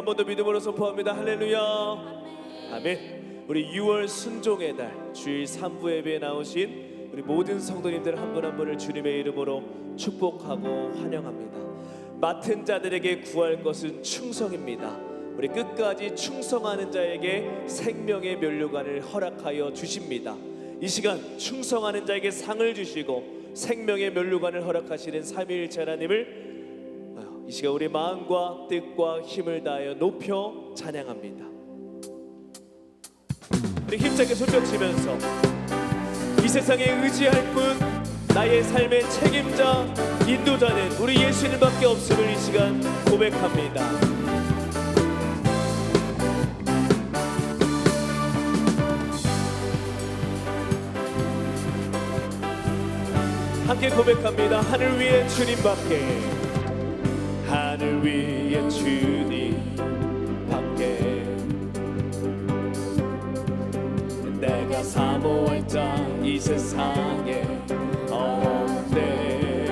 한 번 더 믿음으로 선포합니다. 할렐루야. 아멘. 우리 6월 순종의 달 주일 3부 예배에 나오신 우리 모든 성도님들 한 분 한 분을 주님의 이름으로 축복하고 환영합니다. 맡은 자들에게 구할 것은 충성입니다. 우리 끝까지 충성하는 자에게 생명의 면류관을 허락하여 주십니다. 이 시간 충성하는 자에게 상을 주시고 생명의 면류관을 허락하시는 삼위일체 하나님을 이 시간 우리 마음과 뜻과 힘을 다하여 높여 찬양합니다. 우리 힘차게 손뼉치면서 이 세상에 의지할 뿐 나의 삶의 책임자 인도자는 우리 예수님밖에 없음을 이 시간 고백합니다. 함께 고백합니다. 하늘 위에 주님밖에, 하늘 위에 주님밖에 내가 사모할 자 이 세상에 없네.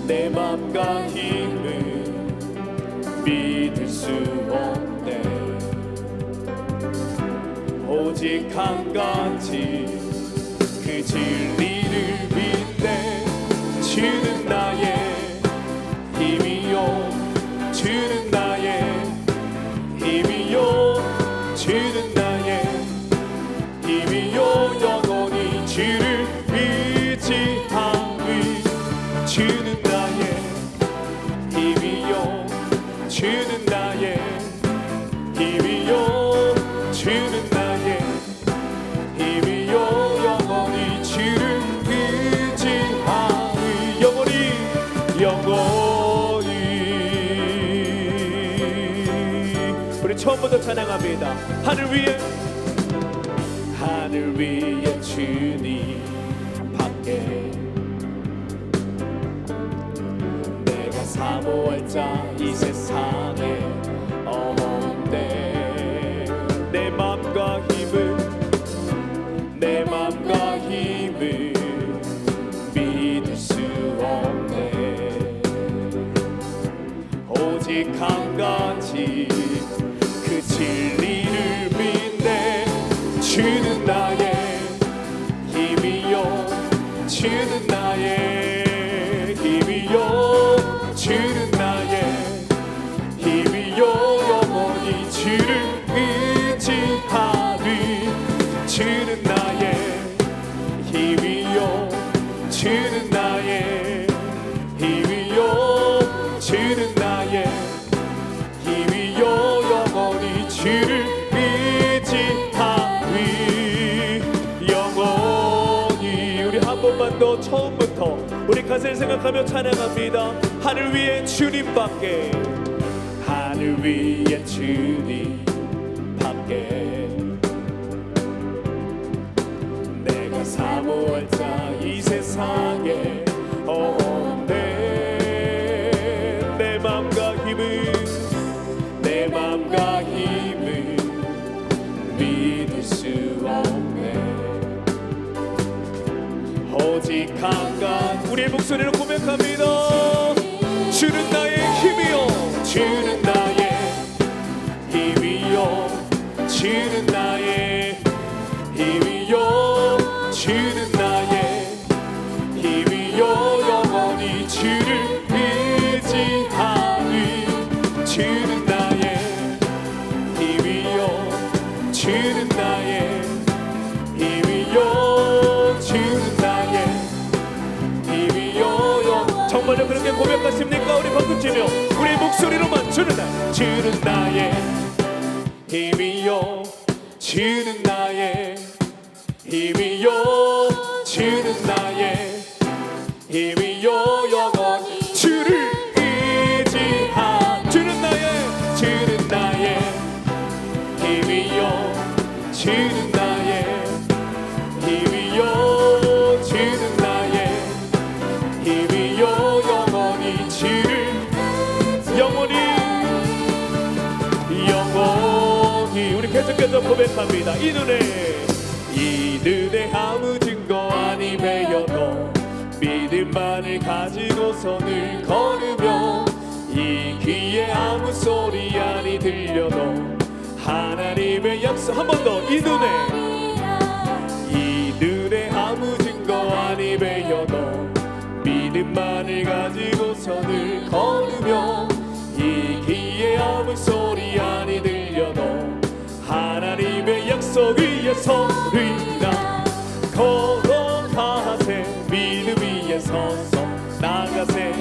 내 맘과 힘을 믿을 수 없네. 오직 한 가지 그 진리를 믿네. 주는 나의 힘이요, 주는 나의 힘이요, 주는 나의 힘이요. 영원히 주를 의지하리. 주는 나의 힘이요, 주는 나의 힘이요, 주는 나의 힘이요. 영원히 주를 의지하리. 영원히 우리 처음부터 찬양합니다. 하늘 위에 주님 밖에 내가 사모할 자 이 세상에 없네. 내 맘과 힘을 믿을 수 없네. 오직 한 가지 그 진리를 믿네. 주는 나의 힘이요, 주는 나의 힘이요, 주는 나의 힘이요. 영원히 주를 의지하리. 주는 나의 힘이요, 주는 나의 힘이요, 주는 나의 힘이요. 영원히 주를 의지하리. 영원히 우리 한 번만 더 처음부터 우리 가사를 생각하며 찬양합니다. 하늘 위에 주님밖에, 하늘 위에 주님밖에 내가 사모할 자 이 세상에 없네. 내 맘과 힘을 믿을 수 없네. 오직 한 가지 우리의 목소리로 고백합니다. 주는 나의 힘이요, 주는 나의 힘이요, 주는 나의 힘이요, 주는 나의 힘이요. 영원히 주를 의지하리. 주는 나의 힘이요, 주는 나의 힘이요, 주는 나의 힘이요. 정말로 그렇게 고백하십니까? 우리 박수치며 우리 목소리로만 주는 나의 힘이요, 주는 나의 힘이요, 주는 나의 힘이요. 영원히 주를 의지하. 주는 나의 힘이요, 주는 나의 힘이요, 주는 나의 힘이요. 영원히 주를 영원히 우리 계속해서 고백합니다. 이 눈에 아무 증거 아니 배여도 믿음만을 가지고 손을 걸으며 한 번 더. 이 눈에 아무 증거 아니 배여도 믿음만을 가지고서 늘 걸으며 이 귀에 아무 소리 아니 들려도 하나님의 약속 위에 서리라. 걸어가세 믿음 위에 서서 나가세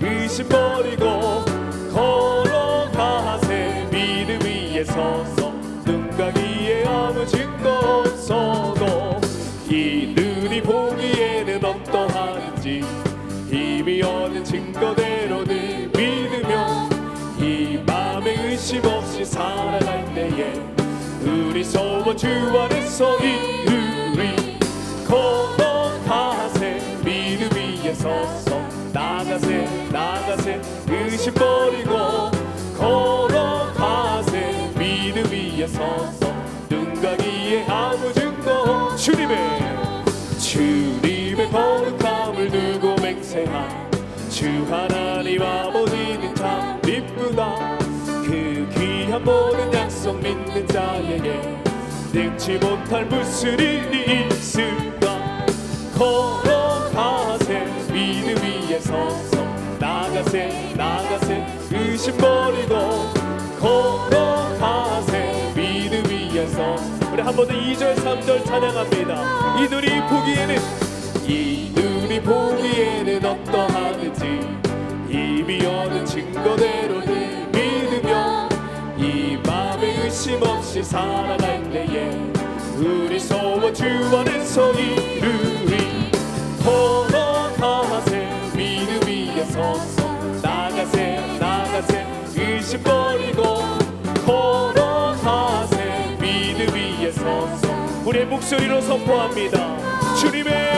의심 버리고 걸어가세 믿음 위에 서서 눈 가기에 아무 증거 없어도 이 눈이 보기에는 어떠한지 이미 얻은 증거대로 늘 믿으며 이 맘에 의심 없이 살아갈 때에 우리 소원 주 안에서 이루리. 걸어가세 믿음 위에 서서 나가세 의심 버리고 걸어가세 믿음 위에 서서 눈 가기에 아무 증거 주님의 거룩함을 두고 맹세한 주 하나님 아버지는 참 이쁘다. 그 귀한 모든 약속 믿는 자에게 능치 못할 무슨 일이 있을까. 걸어가세 믿음 위에 서서 나가세 의심 버리고 걸어가세 믿음 위에 서서. 우리 한 번 더 2절 3절 찬양합니다. 이 눈이 보기에는 어떠하든지 이미 얻은 증거대로 늘 믿으며 이 맘에 의심 없이 살아갈 때에 우리 소원 주 안에서 이루리. 걸어가세 믿음 위에 서서 나가세 의심 버리고 걸어가세 믿음 위에 서서. 우리의 목소리로 선포합니다. 주님의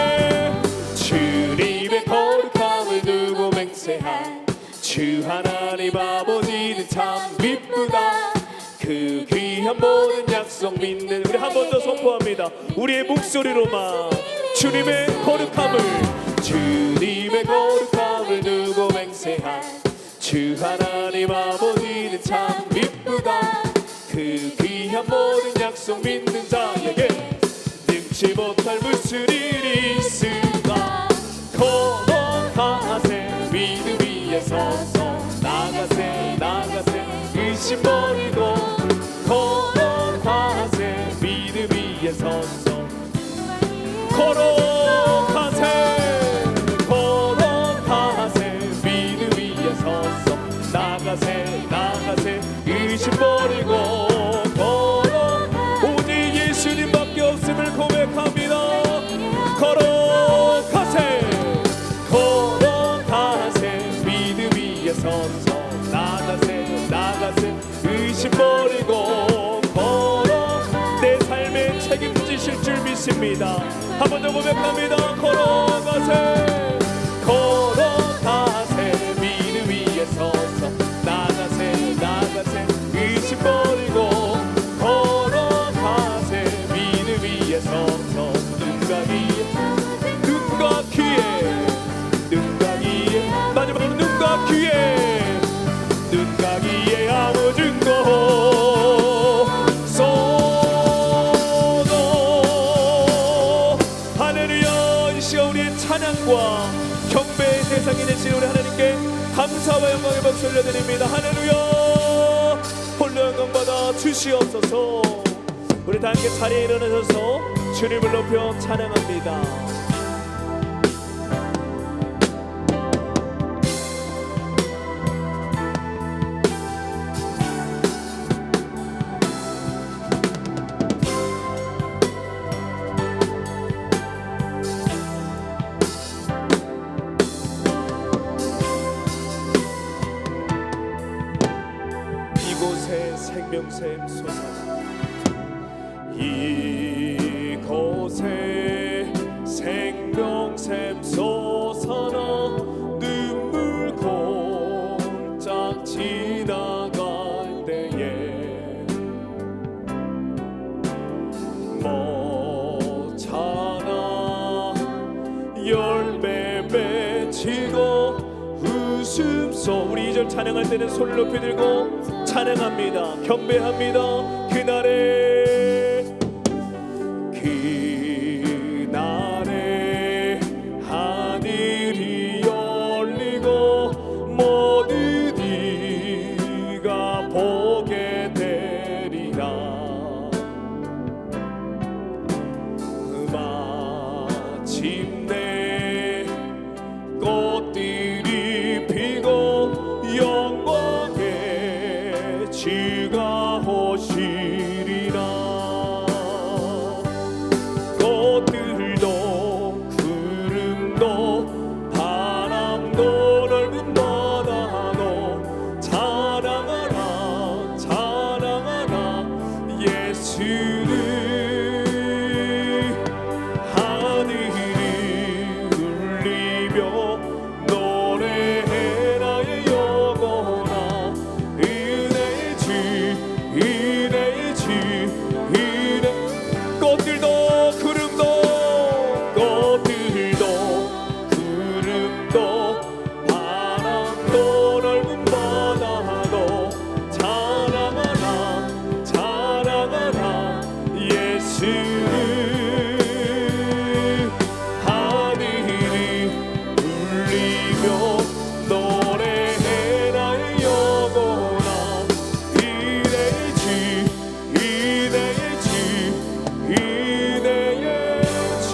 거룩함을 두고 맹세한 주 하나님 아버지는 참 이쁘다. 그 귀한 모든 약속 믿는. 우리 한 번 더 선포합니다. 우리의 목소리로만 주님의 거룩함을 두고 맹세한 주 하나님 아버지는 참 이쁘다. 그 귀한 모든 약속 믿는 자에게 능치 못할 무슨 일이 있을까. 걸어가세 믿음 위에 서서 나가세 의심 버리고 걸어가세 믿음 위에 서서 걸어가세 믿음 위에 서서 나가세 의심 버리고 오직 예수님밖에 없음을 고백합니다. 걸어가세 믿음 위에 서서 나가세 의심 버리고 내 삶에 책임지실 줄 믿습니다. 한 번 더 고백합니다. 걸어가세 믿음 위에 서서 나가세 의심 버리고 걸어가세 믿음 위에 서서 눈과 귀에 마지막으로 눈과 귀에 아무 증거 없어도. 할렐루야. 이 시간 우리의 찬양과 경배의 대상이 되신 우리 하나님께 감사와 영광의 박수 올려드립니다. 할렐루야. 홀로 영광 받아 주시옵소서. 우리 다 함께 자리에 일어나셔서 주님을 높여 찬양합니다. 이곳에 생명샘 솟아나 이곳에 생명샘 솟아나 눈물 곤짝 지나갈 때에 모차나 열매 맺히고 웃음소. 우리 2절 찬양할 때는 손을 높이 들고 찬양합니다. 경배합니다. 그날의 하늘이 울리며 노래해라 영원한 이대의 집 이대의 집 이대의 집.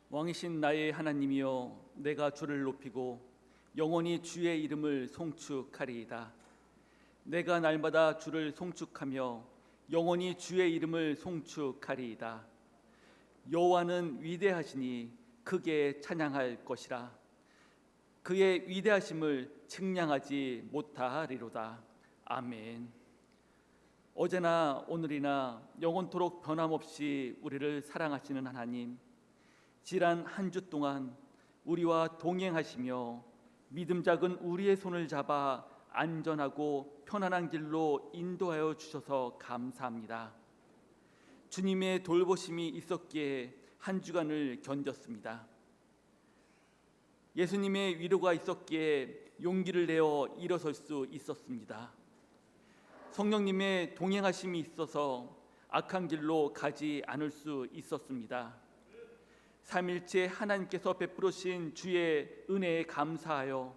왕이신 나의 하나님이여, 내가 주를 높이고 영원히 주의 이름을 송축하리이다. 내가 날마다 주를 송축하며 영원히 주의 이름을 송축하리이다. 여호와는 위대하시니 크게 찬양할 것이라. 그의 위대하심을 측량하지 못하리로다. 아멘. 어제나 오늘이나 영원토록 변함없이 우리를 사랑하시는 하나님, 지난 한 주 동안 우리와 동행하시며 믿음 작은 우리의 손을 잡아 안전하고 편안한 길로 인도하여 주셔서 감사합니다. 주님의 돌보심이 있었기에 한 주간을 견뎠습니다. 예수님의 위로가 있었기에 용기를 내어 일어설 수 있었습니다. 성령님의 동행하심이 있어서 악한 길로 가지 않을 수 있었습니다. 삼일째 하나님께서 베푸르신 주의 은혜에 감사하여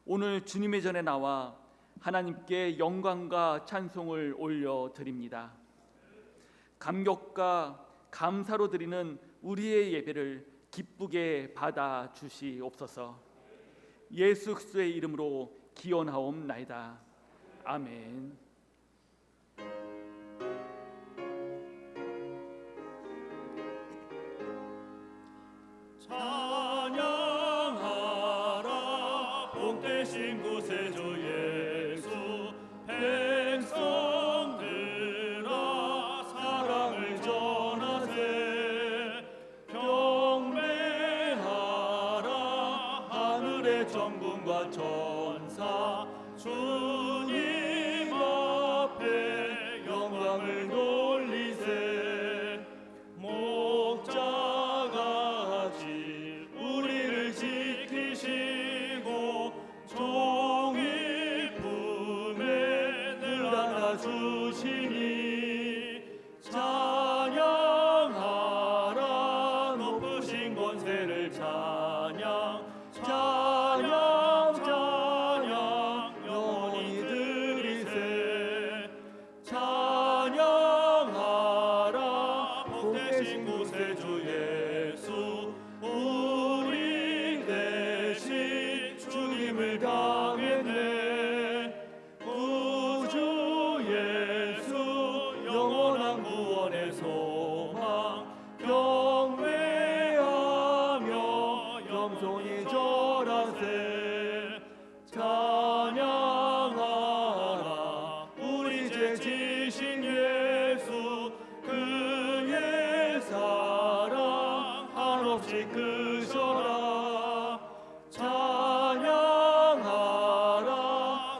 오늘 주님의 전에 나와 하나님께 영광과 찬송을 올려드립니다. 감격과 감사로 드리는 우리의 예배를 기쁘게 받아 주시옵소서. 예수 그리스도의 이름으로 기원하옵나이다. 아멘. 찬양하라 복되신 구세주 예수, 백성들아 사랑을 전하세. 경배하라 하늘의 정군과 천사, 주님 앞에 영광을 돌리세. 목자같이 우리를 지키시고 종일 품에 늘 안아주시니, 찬양하라 높으신 권세를 찬양, 찬양 찬양 영원히 드리세. 찬양하라 복되신 구세주 예수, 우리 대신 주님을 당했네. 구주 예수 영원한 구원의 소망, 경배하며 겸손히 절하세. 찬양하라 우리 죄 지신 예수, 그의 사랑 한없이 크셔라. 찬양하라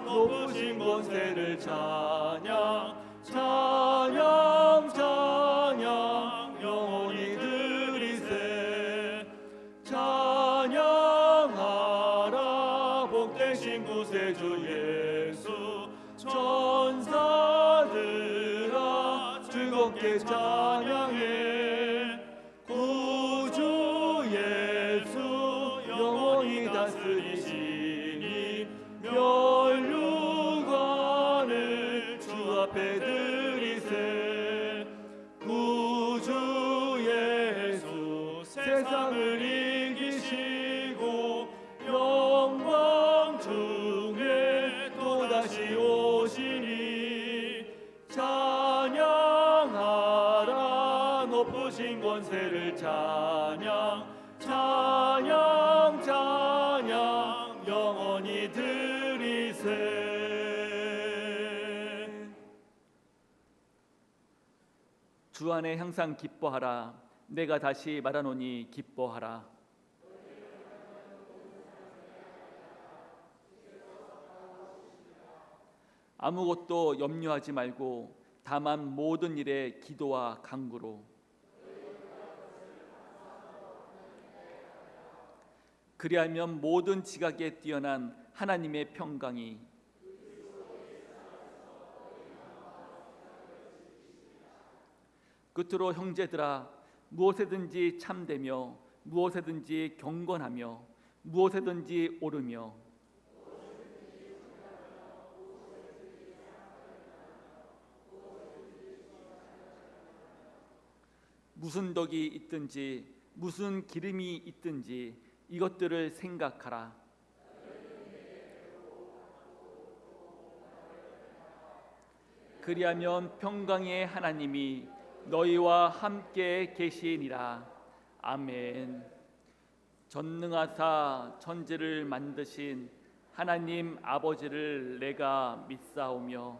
높으신 권세를 찬양, 찬양 찬양 영원히 드리세. 찬양하라 복되신 구세주 예수, 천사들아 즐겁게 찬양해. 구주 예수 영원히 다스리시니, 멸류관을 주 앞에 드리세. 구주 예수 세상을 이기시고 영광 중에 또다시 오시니, 찬양하라 높으신 권세를 찬양, 찬양 찬양 영원히 드리세. 주 안에 항상 기뻐하라. 내가 다시 말하노니 기뻐하라. 아무것도 염려하지 말고 다만 모든 일에 기도와 간구로, 그리하면 모든 지각에 뛰어난 하나님의 평강이 끝으로 형제들아, 무엇에든지 참되며 무엇에든지 경건하며 무엇에든지 옳으며 무슨 덕이 있든지 무슨 기름이 있든지 이것들을 생각하라. 그리하면 평강의 하나님이 너희와 함께 계시니라. 아멘. 전능하사 천지를 만드신 하나님 아버지를 내가 믿사오며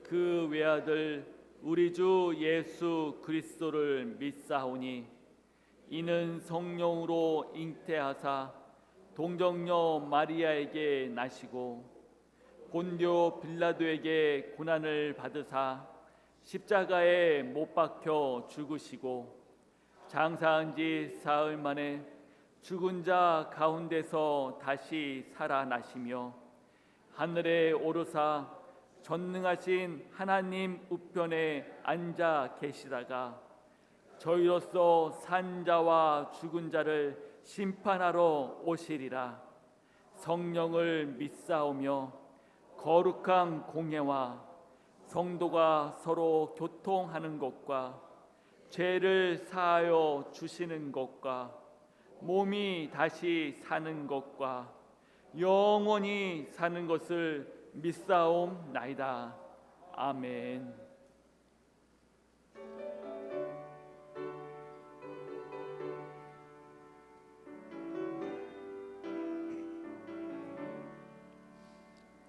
그 외아들 우리 주 예수 그리스도를 믿사오니 이는 성령으로 잉태하사 동정녀 마리아에게 나시고 본디오 빌라도에게 고난을 받으사 십자가에 못 박혀 죽으시고 장사한 지 사흘 만에 죽은 자 가운데서 다시 살아나시며 하늘에 오르사 전능하신 하나님 우편에 앉아 계시다가 저희로서 산 자와 죽은 자를 심판하러 오시리라. 성령을 믿사오며 거룩한 공예와 성도가 서로 교통하는 것과 죄를 사하여 주시는 것과 몸이 다시 사는 것과 영원히 사는 것을 믿사옵나이다. 아멘.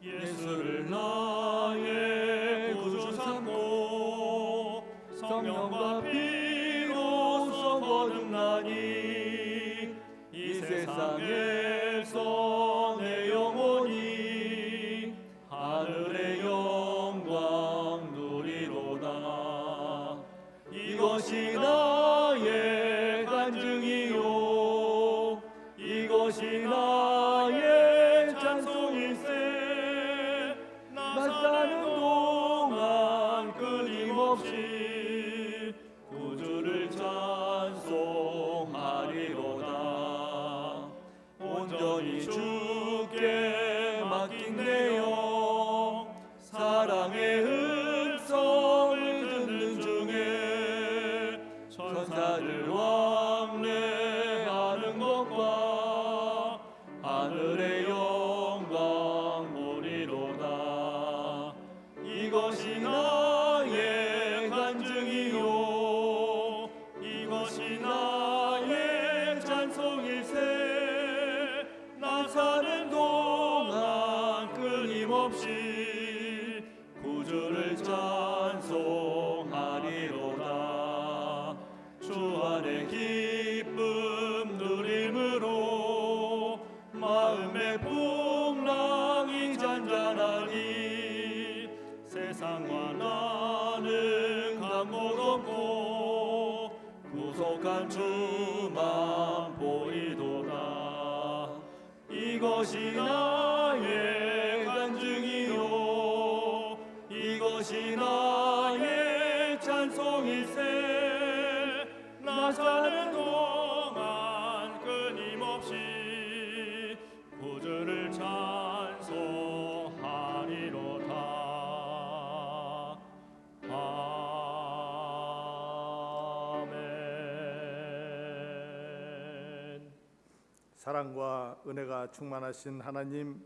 예수를 나의 구주 삼고 성령과 피로써 거듭나니 이 세상에서 내 영혼이 하늘의 영광 누리로다. 이것이 나의 간증이요 이것이 나의 찬송일세. 나 사는 동안 끊임없이 구주를 찬송하리로다. 온전히 주께 맡긴 내 영 사랑의 음성을 듣는 중에 천사들 왕래하는 것과 하늘의 영광 보리로다. 이것이 나의 간증이요 이것이 나의 찬송일세. 나 사는 동안 끊임없이 구주를 찬송하리로다. 주 안에 기쁨 누림으로 마음의 풍랑이 잔잔하니 세상과 나는 감목 없고 구속한 주만 보이도다. 이것이 나의 간증이요 이것이 나의 찬송일세. 나 사는 동안 끊임없이 구주를 찬송하리로다. 아멘. 사랑과 은혜가 충만하신 하나님,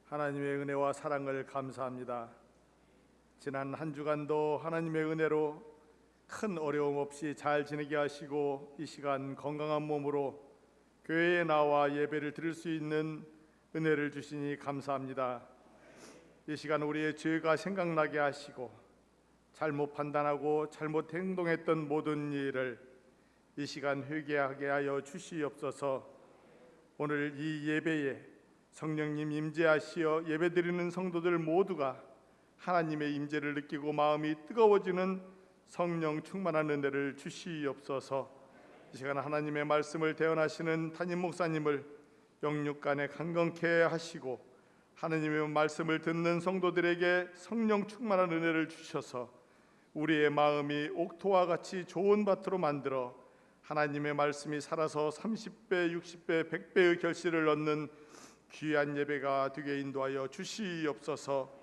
하나님의 은혜와 사랑을 감사합니다. 지난 한 주간도 하나님의 은혜로 큰 어려움 없이 잘 지내게 하시고 이 시간 건강한 몸으로 교회에 나와 예배를 드릴 수 있는 은혜를 주시니 감사합니다. 이 시간 우리의 죄가 생각나게 하시고 잘못 판단하고 잘못 행동했던 모든 일을 이 시간 회개하게 하여 주시옵소서. 오늘 이 예배에 성령님 임재하시어 예배드리는 성도들 모두가 하나님의 임재를 느끼고 마음이 뜨거워지는 성령 충만한 은혜를 주시옵소서. 이 시간 하나님의 말씀을 대언하시는 담임 목사님을 영육간에 강건케 하시고 하나님의 말씀을 듣는 성도들에게 성령 충만한 은혜를 주셔서 우리의 마음이 옥토와 같이 좋은 밭으로 만들어 하나님의 말씀이 살아서 30배, 60배, 100배의 결실을 얻는 귀한 예배가 되게 인도하여 주시옵소서.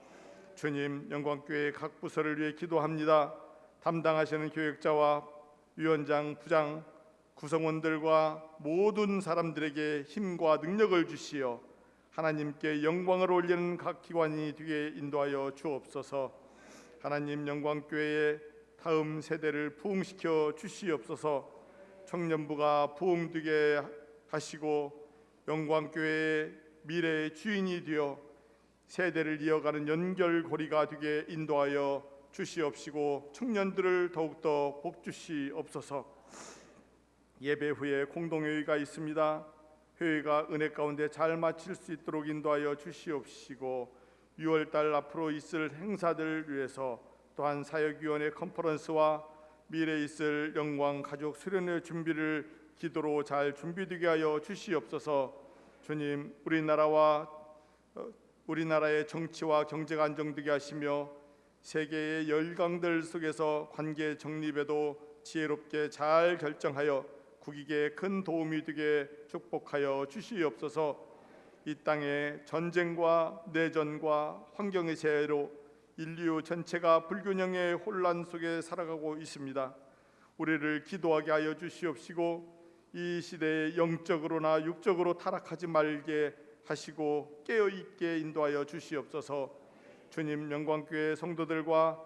주님, 영광교회 각 부서를 위해 기도합니다. 담당하시는 교역자와 위원장, 부장, 구성원들과 모든 사람들에게 힘과 능력을 주시어 하나님께 영광을 올리는 각 기관이 되게 인도하여 주옵소서. 하나님, 영광교회의 다음 세대를 부흥시켜 주시옵소서. 청년부가 부흥되게 하시고 영광교회의 미래의 주인이 되어 세대를 이어가는 연결고리가 되게 인도하여 주시옵시고 청년들을 더욱더 복 주시옵소서. 예배 후에 공동회의가 있습니다. 회의가 은혜 가운데 잘 마칠 수 있도록 인도하여 주시옵시고 6월달 앞으로 있을 행사들을 위해서 또한 사역위원회 컨퍼런스와 미래에 있을 영광 가족 수련회 준비를 기도로 잘 준비되게 하여 주시옵소서. 주님, 우리나라의 정치와 경제가 안정되게 하시며 세계의 열강들 속에서 관계 정립에도 지혜롭게 잘 결정하여 국익에 큰 도움이 되게 축복하여 주시옵소서. 이 땅에 전쟁과 내전과 환경의 재해로 인류 전체가 불균형의 혼란 속에 살아가고 있습니다. 우리를 기도하게 하여 주시옵시고 이 시대에 영적으로나 육적으로 타락하지 말게 하시고 깨어있게 인도하여 주시옵소서. 주님, 영광교회 성도들과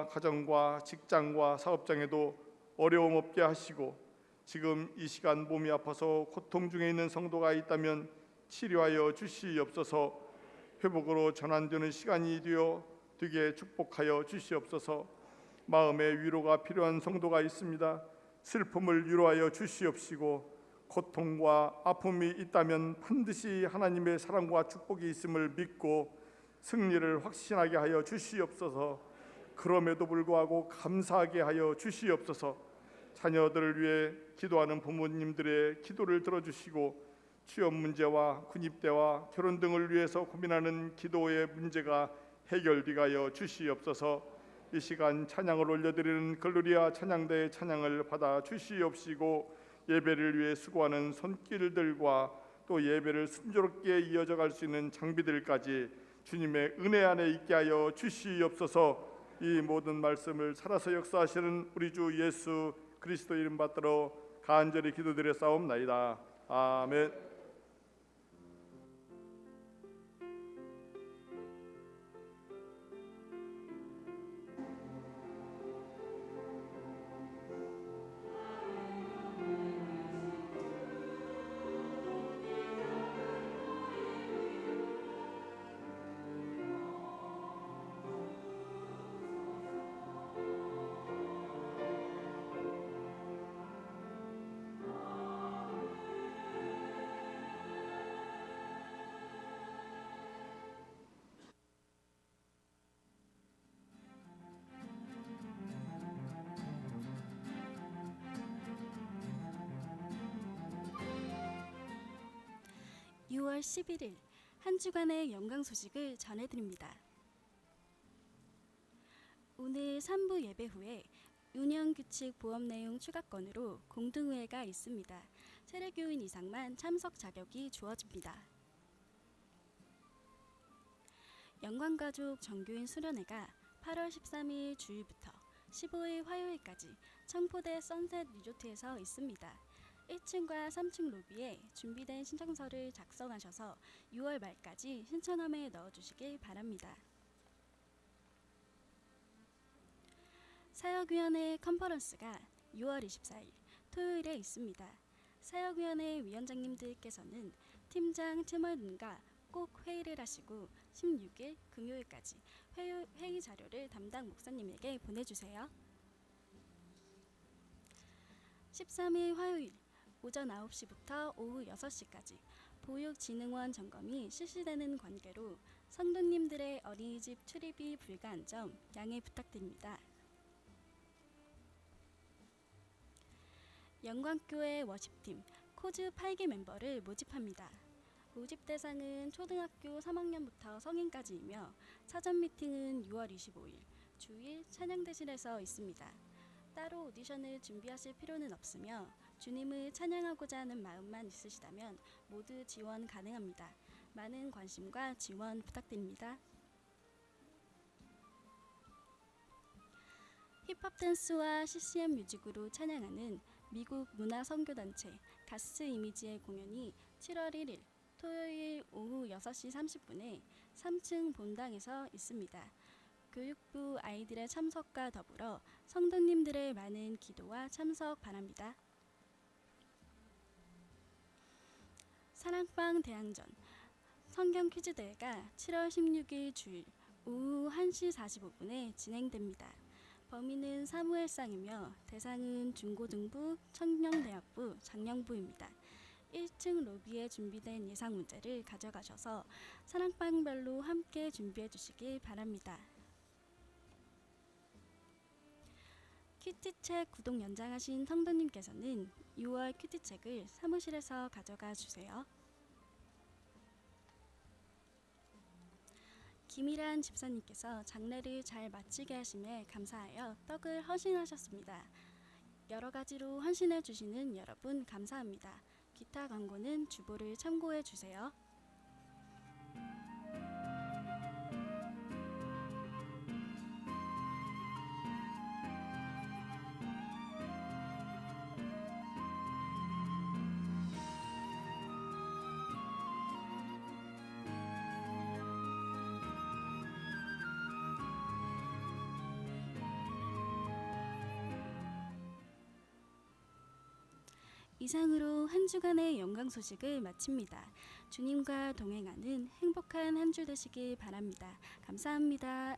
가정과 직장과 사업장에도 어려움 없게 하시고 지금 이 시간 몸이 아파서 고통 중에 있는 성도가 있다면 치료하여 주시옵소서. 회복으로 전환되는 시간이 되게 축복하여 주시옵소서. 마음의 위로가 필요한 성도가 있습니다. 슬픔을 위로하여 주시옵시고 고통과 아픔이 있다면 반드시 하나님의 사랑과 축복이 있음을 믿고 승리를 확신하게 하여 주시옵소서. 그럼에도 불구하고 감사하게 하여 주시옵소서. 자녀들을 위해 기도하는 부모님들의 기도를 들어주시고 취업 문제와 군입대와 결혼 등을 위해서 고민하는 기도의 문제가 해결되게 하여 주시옵소서. 이 시간 찬양을 올려드리는 글로리아 찬양대의 찬양을 받아 주시옵시고 예배를 위해 수고하는 손길들과 또 예배를 순조롭게 이어져 갈 수 있는 장비들까지 주님의 은혜 안에 있게 하여 주시옵소서. 이 모든 말씀을 살아서 역사하시는 우리 주 예수 그리스도 이름 받들어 간절히 기도드려 싸움나이다. 아멘. (6월 11일) 한 주간의 영광 소식을 전해드립니다. 오늘 3부 예배 후에 운영규칙 보험 내용 추가건으로 공동회의가 있습니다. 세례교인 이상만 참석 자격이 주어집니다. 영광가족 정교인 수련회가 8월 13일 주일부터 15일 화요일까지 청포대 선셋 리조트에서 있습니다. 1층과 3층 로비에 준비된 신청서를 작성하셔서 6월 말까지 신청함에 넣어주시길 바랍니다. 사역위원회 컨퍼런스가 6월 24일 토요일에 있습니다. 사역위원회 위원장님들께서는 팀장, 팀원과 꼭 회의를 하시고 16일 금요일까지 회의 자료를 담당 목사님에게 보내주세요. 13일 화요일 오전 9시부터 오후 6시까지 보육진흥원 점검이 실시되는 관계로 성도님들의 어린이집 출입이 불가한 점 양해 부탁드립니다. 영광교회 워십팀 코즈 8기 멤버를 모집합니다. 모집 대상은 초등학교 3학년부터 성인까지이며 사전 미팅은 6월 25일, 주일 찬양대실에서 있습니다. 따로 오디션을 준비하실 필요는 없으며 주님을 찬양하고자 하는 마음만 있으시다면 모두 지원 가능합니다. 많은 관심과 지원 부탁드립니다. 힙합 댄스와 CCM 뮤직으로 찬양하는 미국 문화 선교 단체 가스 이미지의 공연이 7월 1일 토요일 오후 6시 30분에 3층 본당에서 있습니다. 교육부 아이들의 참석과 더불어 성도님들의 많은 기도와 참석 바랍니다. 사랑방 대항전 성경 퀴즈 대회가 7월 16일 주일 오후 1시 45분에 진행됩니다. 범위는 사무엘상이며 대상은 중고등부, 청년대학부, 장년부입니다. 1층 로비에 준비된 예상 문제를 가져가셔서 사랑방별로 함께 준비해 주시길 바랍니다. 큐티책 구독 연장하신 성도님께서는 6월 큐티책을 사무실에서 가져가 주세요. 김일한 집사님께서 장례를 잘 마치게 하심에 감사하여 떡을 헌신하셨습니다. 여러 가지로 헌신해 주시는 여러분 감사합니다. 기타 광고는 주보를 참고해 주세요. 이상으로 한 주간의 영광 소식을 마칩니다. 주님과 동행하는 행복한 한 주 되시길 바랍니다. 감사합니다.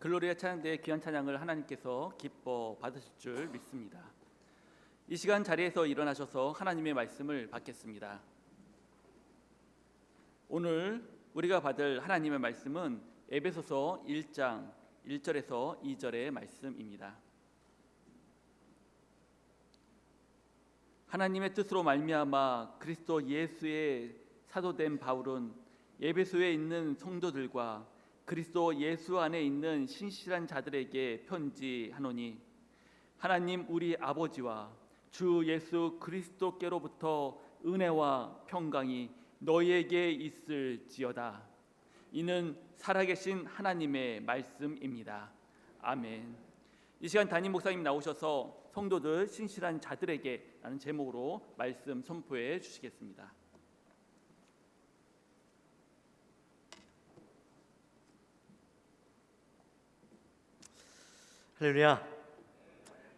글로리아 찬양대의 귀한 찬양을 하나님께서 기뻐 받으실 줄 믿습니다. 이 시간 자리에서 일어나셔서 하나님의 말씀을 받겠습니다. 오늘 우리가 받을 하나님의 말씀은 에베소서 1장 1절에서 2절의 말씀입니다. 하나님의 뜻으로 말미암아 그리스도 예수의 사도된 바울은 에베소에 있는 성도들과 그리스도 예수 안에 있는 신실한 자들에게 편지하노니, 하나님 우리 아버지와 주 예수 그리스도께로부터 은혜와 평강이 너희에게 있을지어다. 이는 살아계신 하나님의 말씀입니다. 아멘. 이 시간 담임 목사님 나오셔서 성도들 신실한 자들에게 라는 제목으로 말씀 선포해 주시겠습니다. 할렐루야.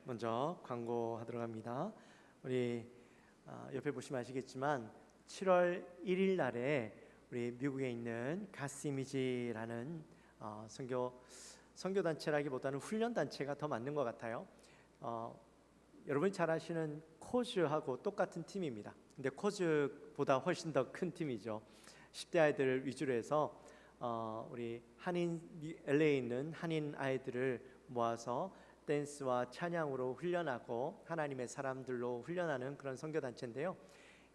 먼저 광고하도록 합니다. 우리 옆에 보시면 아시겠지만 7월 1일 날에 우리 미국에 있는 가스이미지라는 선교 단체라기보다는 훈련 단체가 더 맞는 것 같아요. 여러분이 잘 아시는 코즈하고 똑같은 팀입니다. 근데 코즈보다 훨씬 더 큰 팀이죠. 10대 아이들 위주로 해서 우리 한인 LA에 있는 한인 아이들을 모아서 댄스와 찬양으로 훈련하고 하나님의 사람들로 훈련하는 그런 선교 단체인데요.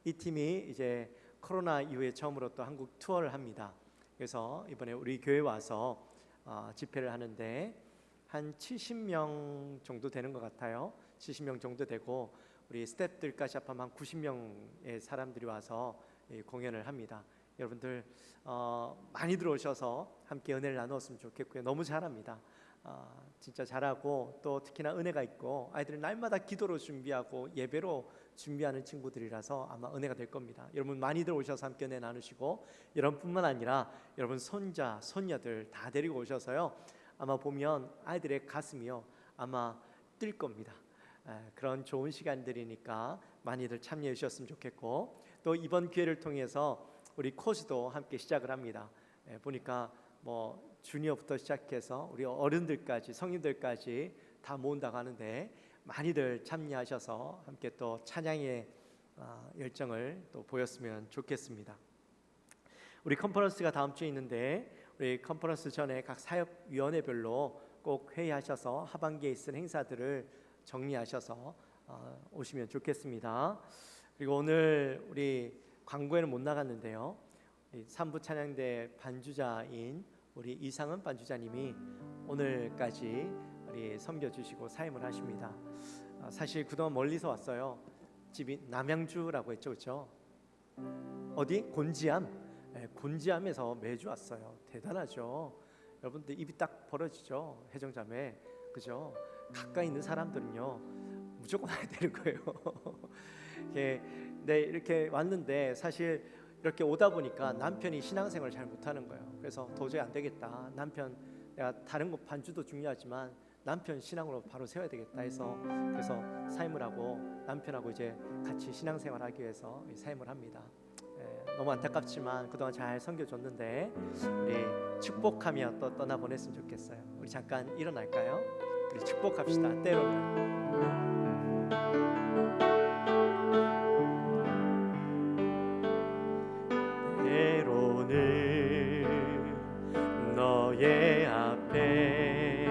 이 팀이 이제 코로나 이후에 처음으로 또 한국 투어를 합니다. 그래서 이번에 우리 교회 와서 집회를 하는데 한 70명 정도 되는 것 같아요. 70명 정도 되고 우리 스태프들까지 합하면 한 90명의 사람들이 와서 공연을 합니다. 여러분들 많이 들어오셔서 함께 은혜를 나누었으면 좋겠고요. 너무 잘합니다. 진짜 잘하고 또 특히나 은혜가 있고 아이들은 날마다 기도로 준비하고 예배로 준비하는 친구들이라서 아마 은혜가 될 겁니다. 여러분 많이들 오셔서 함께 은혜 나누시고, 여러분뿐만 아니라 여러분 손자, 손녀들 다 데리고 오셔서요, 아마 보면 아이들의 가슴이요 아마 뛸 겁니다. 그런 좋은 시간들이니까 많이들 참여해 주셨으면 좋겠고, 또 이번 기회를 통해서 우리 코스도 함께 시작을 합니다. 보니까 뭐 주니어부터 시작해서 우리 어른들까지 성인들까지 다 모은다고 하는데 많이들 참여하셔서 함께 또 찬양의 열정을 또 보였으면 좋겠습니다. 우리 컨퍼런스가 다음 주에 있는데 우리 컨퍼런스 전에 각 사역위원회별로 꼭 회의하셔서 하반기에 있을 행사들을 정리하셔서 오시면 좋겠습니다. 그리고 오늘 우리 광고에는 못 나갔는데요, 3부 찬양대 반주자인 우리 이상은 반주자님이 오늘까지 우리 섬겨주시고 사임을 하십니다. 사실 그동안 멀리서 왔어요. 집이 남양주라고 했죠, 그렇죠? 어디? 곤지암. 곤지암에서 매주 왔어요. 대단하죠. 여러분들 입이 딱 벌어지죠, 해정자매, 그죠? 가까이 있는 사람들은요 무조건 와야 되는 거예요. 네, 이렇게 왔는데 사실 이렇게 오다 보니까 남편이 신앙생활을 잘 못하는 거예요. 그래서 도저히 안 되겠다. 남편, 내가 다른 거 반주도 중요하지만 남편 신앙으로 바로 세워야 되겠다 해서 그래서 사임을 하고 남편하고 이제 같이 신앙생활하기 위해서 사임을 합니다. 너무 안타깝지만 그동안 잘 섬겨줬는데 우리 축복하며 또 떠나보냈으면 좋겠어요. 우리 잠깐 일어날까요? 우리 축복합시다. 때로는 너의 앞에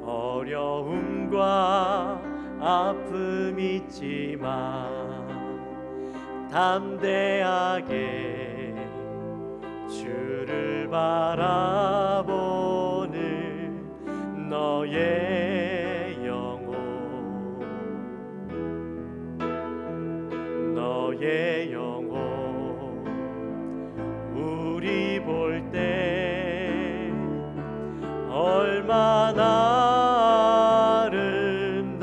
어려움과 아픔 있지만 담대하게 주를 바라보는 너의 영혼, 너의 영혼 우리 볼 때 얼마나 아름다운지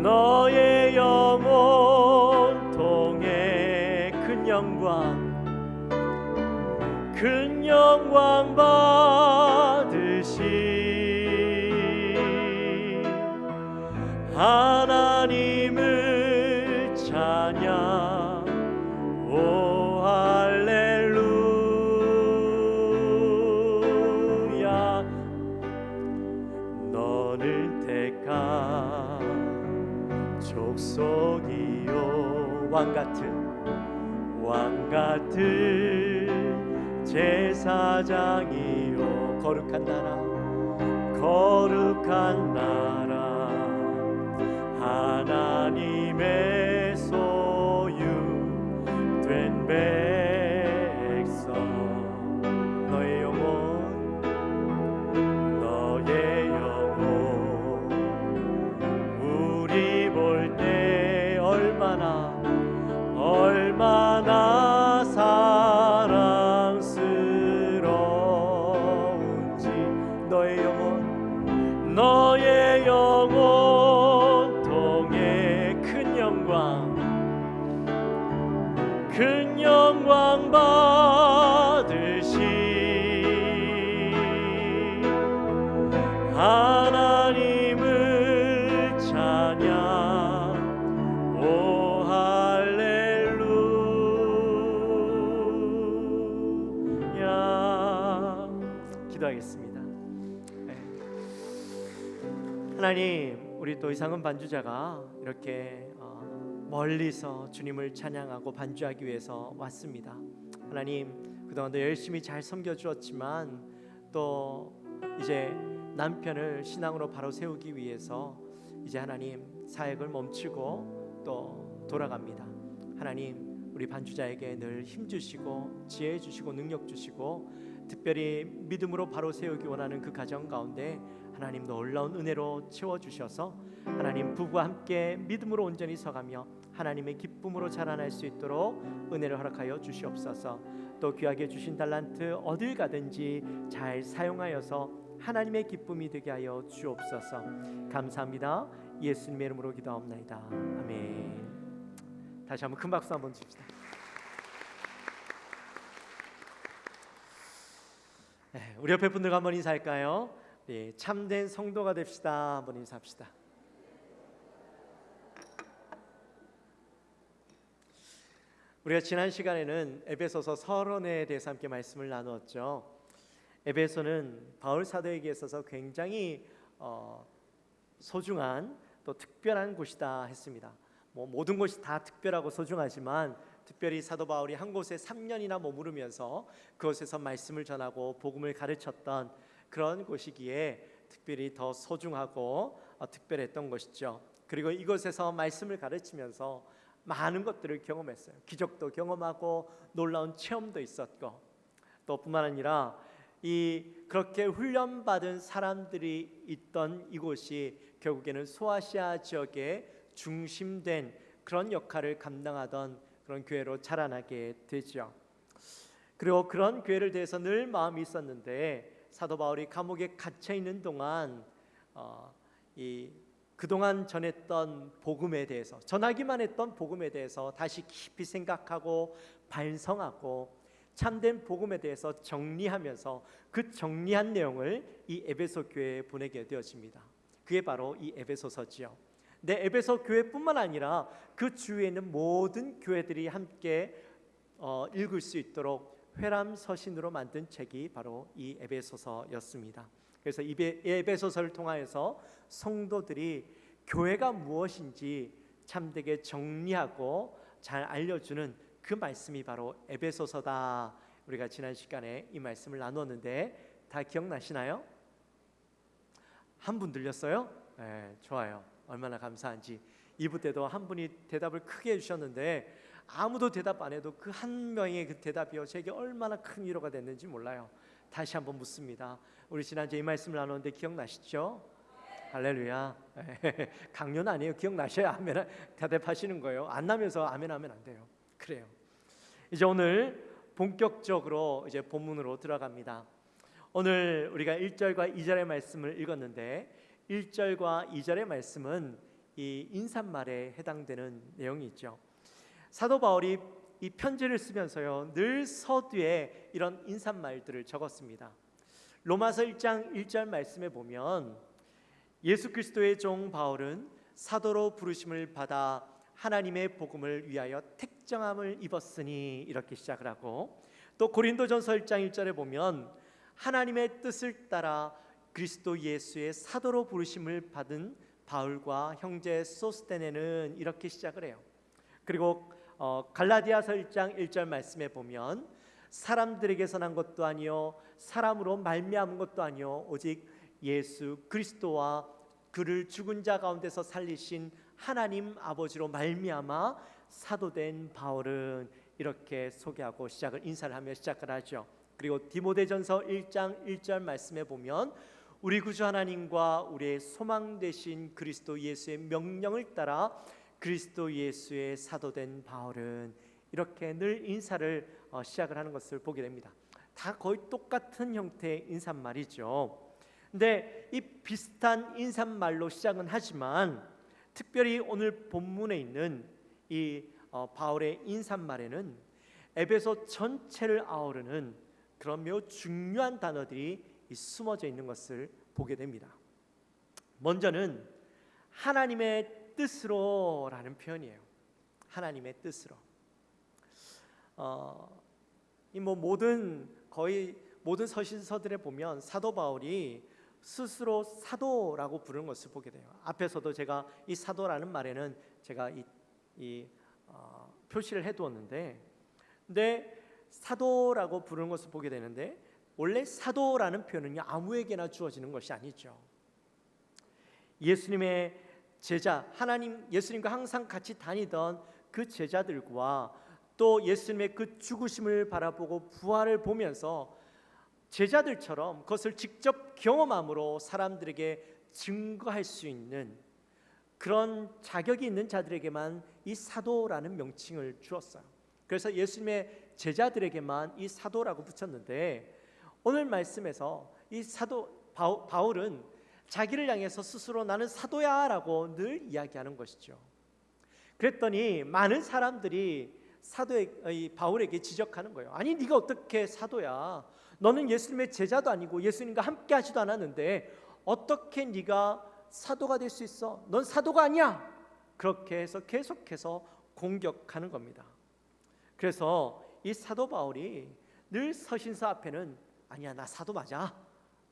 너의 영혼 통해 큰 영광 받으시 하나님을 찬양 오 할렐루야. 제사장이요 거룩한 나라 거룩한 나라 하나님의 소유 된 백성 너의 영혼 너의 영혼 우리 볼 때 얼마나 사랑스러운지 너의 영혼 통해 큰 영광 받으시 하나님을 찬양 오 할렐루야. 기도하겠습니다. 하나님, 우리 또 이상은 반주자가 이렇게 멀리서 주님을 찬양하고 반주하기 위해서 왔습니다. 하나님, 그동안도 열심히 잘 섬겨주었지만 또 이제 남편을 신앙으로 바로 세우기 위해서 이제 하나님 사역을 멈추고 또 돌아갑니다. 하나님, 우리 반주자에게 늘 힘주시고 지혜 주시고 능력 주시고 특별히 믿음으로 바로 세우기 원하는 그 가정 가운데 하나님 놀라운 은혜로 채워주셔서 하나님 부부와 함께 믿음으로 온전히 서가며 하나님의 기쁨으로 자라날 수 있도록 은혜를 허락하여 주시옵소서. 또 귀하게 주신 달란트 어딜 가든지 잘 사용하여서 하나님의 기쁨이 되게 하여 주옵소서. 감사합니다. 예수님의 이름으로 기도하옵나이다. 아멘. 다시 한번 큰 박수 한번 줍시다. 우리 옆에 분들과 한번 인사할까요? 네, 참된 성도가 됩시다. 한번 인사합시다. 우리가 지난 시간에는 에베소서 서론에 대해서 함께 말씀을 나누었죠. 에베소는 바울 사도에게 있어서 굉장히 소중한 또 특별한 곳이다 했습니다. 모든 곳이 다 특별하고 소중하지만 특별히 사도 바울이 한 곳에 3년이나 머무르면서 그곳에서 말씀을 전하고 복음을 가르쳤던 그런 곳이기에 특별히 더 소중하고 특별했던 것이죠. 그리고 이곳에서 말씀을 가르치면서 많은 것들을 경험했어요. 기적도 경험하고 놀라운 체험도 있었고 또 뿐만 아니라 그렇게 훈련받은 사람들이 있던 이곳이 결국에는 소아시아 지역의 중심된 그런 역할을 감당하던 그런 교회로 자라나게 되죠. 그리고 그런 교회를 대해서 늘 마음이 있었는데 사도 바울이 감옥에 갇혀 있는 동안 그동안 전했던 복음에 대해서 전하기만 했던 복음에 대해서 다시 깊이 생각하고 반성하고 참된 복음에 대해서 정리하면서 그 정리한 내용을 이 에베소 교회에 보내게 되어집니다. 그게 바로 이 에베소서지요. 네, 에베소 교회뿐만 아니라 그 주위에 있는 모든 교회들이 함께 읽을 수 있도록 회람서신으로 만든 책이 바로 이 에베소서였습니다. 그래서 이 에베소서를 통하여서 성도들이 교회가 무엇인지 참되게 정리하고 잘 알려주는 그 말씀이 바로 에베소서다. 우리가 지난 시간에 이 말씀을 나눴는데 다 기억나시나요? 한 분 들렸어요? 네, 좋아요. 얼마나 감사한지. 2부 때도 한 분이 대답을 크게 해주셨는데 아무도 대답 안 해도 그 한 명의 그 대답이요 제게 얼마나 큰 위로가 됐는지 몰라요. 다시 한번 묻습니다. 우리 지난주에 이 말씀을 나눴는데 기억나시죠? 할렐루야. 강연 아니에요. 기억나셔야 아멘 대답하시는 거예요. 안 나면서 아멘 하면 안 돼요. 그래요. 이제 오늘 본격적으로 이제 본문으로 들어갑니다. 오늘 우리가 1절과 2절의 말씀을 읽었는데 1절과 2절의 말씀은 이 인사말에 해당되는 내용이 있죠. 사도 바울이 이 편지를 쓰면서요 늘 서두에 이런 인사말들을 적었습니다. 로마서 1장 1절 말씀에 보면 예수 그리스도의 종 바울은 사도로 부르심을 받아 하나님의 복음을 위하여 택정함을 입었으니 이렇게 시작을 하고 또 고린도전서 1장 1절에 보면 하나님의 뜻을 따라 그리스도 예수의 사도로 부르심을 받은 바울과 형제 소스테네는 이렇게 시작을 해요. 그리고 갈라디아서 1장 1절 말씀에 보면 사람들에게서 난 것도 아니요 사람으로 말미암은 것도 아니요 오직 예수 그리스도와 그를 죽은 자 가운데서 살리신 하나님 아버지로 말미암아 사도된 바울은 이렇게 소개하고 인사를 하며 시작을 하죠. 그리고 디모데전서 1장 1절 말씀에 보면 우리 구주 하나님과 우리의 소망 되신 그리스도 예수의 명령을 따라 그리스도 예수의 사도된 바울은 이렇게 늘 인사를 시작을 하는 것을 보게 됩니다. 다 거의 똑같은 형태의 인사말이죠. 근데 이 비슷한 인사말로 시작은 하지만 특별히 오늘 본문에 있는 이 바울의 인사말에는 에베소 전체를 아우르는 그런 매우 중요한 단어들이 숨어져 있는 것을 보게 됩니다. 먼저는 하나님의 뜻으로라는 표현이에요. 하나님의 뜻으로. 거의 모든 서신서들에 보면 사도 바울이 스스로 사도라고 부르는 것을 보게 돼요. 앞에서도 제가 이 사도라는 말에는 제가 표시를 해두었는데, 근데 사도라고 부르는 것을 보게 되는데 원래 사도라는 표현은요 아무에게나 주어지는 것이 아니죠. 예수님의 제자, 예수님과 항상 같이 다니던 그 제자들과 또 예수님의 그 죽으심을 바라보고 부활을 보면서 제자들처럼 그것을 직접 경험함으로 사람들에게 증거할 수 있는 그런 자격이 있는 자들에게만 이 사도라는 명칭을 주었어요. 그래서 예수님의 제자들에게만 이 사도라고 붙였는데 오늘 말씀에서 이 바울은 자기를 향해서 스스로 나는 사도야라고 늘 이야기하는 것이죠. 그랬더니 많은 사람들이 바울에게 지적하는 거예요. 아니 네가 어떻게 사도야? 너는 예수님의 제자도 아니고 예수님과 함께 하지도 않았는데 어떻게 네가 사도가 될 수 있어? 넌 사도가 아니야. 그렇게 해서 계속해서 공격하는 겁니다. 그래서 이 사도 바울이 늘 서신서 앞에는 아니야 나 사도 맞아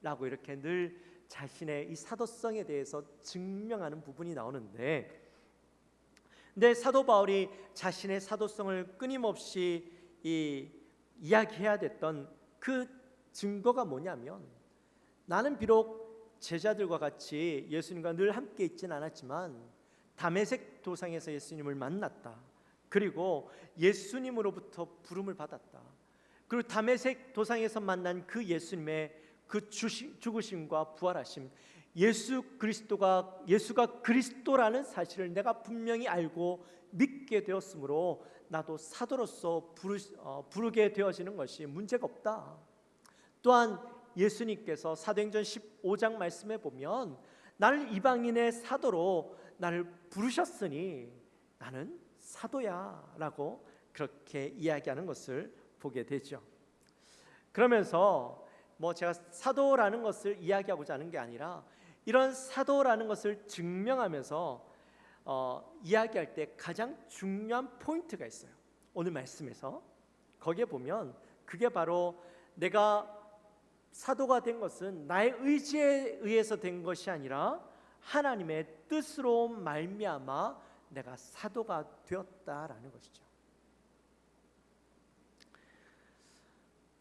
라고 이렇게 늘 자신의 이 사도성에 대해서 증명하는 부분이 나오는데, 근데 사도 바울이 자신의 사도성을 끊임없이 이야기해야 됐던 그 증거가 뭐냐면, 나는 비록 제자들과 같이 예수님과 늘 함께 있지는 않았지만 다메섹 도상에서 예수님을 만났다. 그리고 예수님으로부터 부름을 받았다. 그리고 다메섹 도상에서 만난 그 예수님의 그 죽으심과 부활하심, 예수가 그리스도라는 사실을 내가 분명히 알고 믿게 되었으므로 나도 사도로서 부르게 되어지는 것이 문제가 없다. 또한 예수님께서 사도행전 15장 말씀에 보면 나를 이방인의 사도로 나를 부르셨으니 나는 사도야 라고 그렇게 이야기하는 것을 보게 되죠. 그러면서 제가 사도라는 것을 이야기하고자 하는 게 아니라 이런 사도라는 것을 증명하면서 이야기할 때 가장 중요한 포인트가 있어요. 오늘 말씀에서 거기에 보면 그게 바로 내가 사도가 된 것은 나의 의지에 의해서 된 것이 아니라 하나님의 뜻으로 말미암아 내가 사도가 되었다라는 것이죠.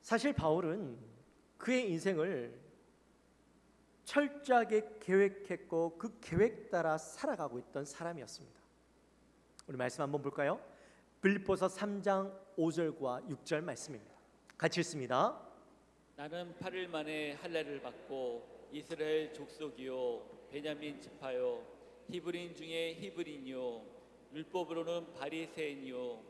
사실 바울은 그의 인생을 철저하게 계획했고 그 계획 따라 살아가고 있던 사람이었습니다. 우리 말씀 한번 볼까요? 빌립보서 3장 5절과 6절 말씀입니다. 같이 읽습니다. 나는 8일 만에 할례를 받고 이스라엘 족속이요 베냐민 지파요 히브리인 중에 히브리인이요 율법으로는 바리새인이요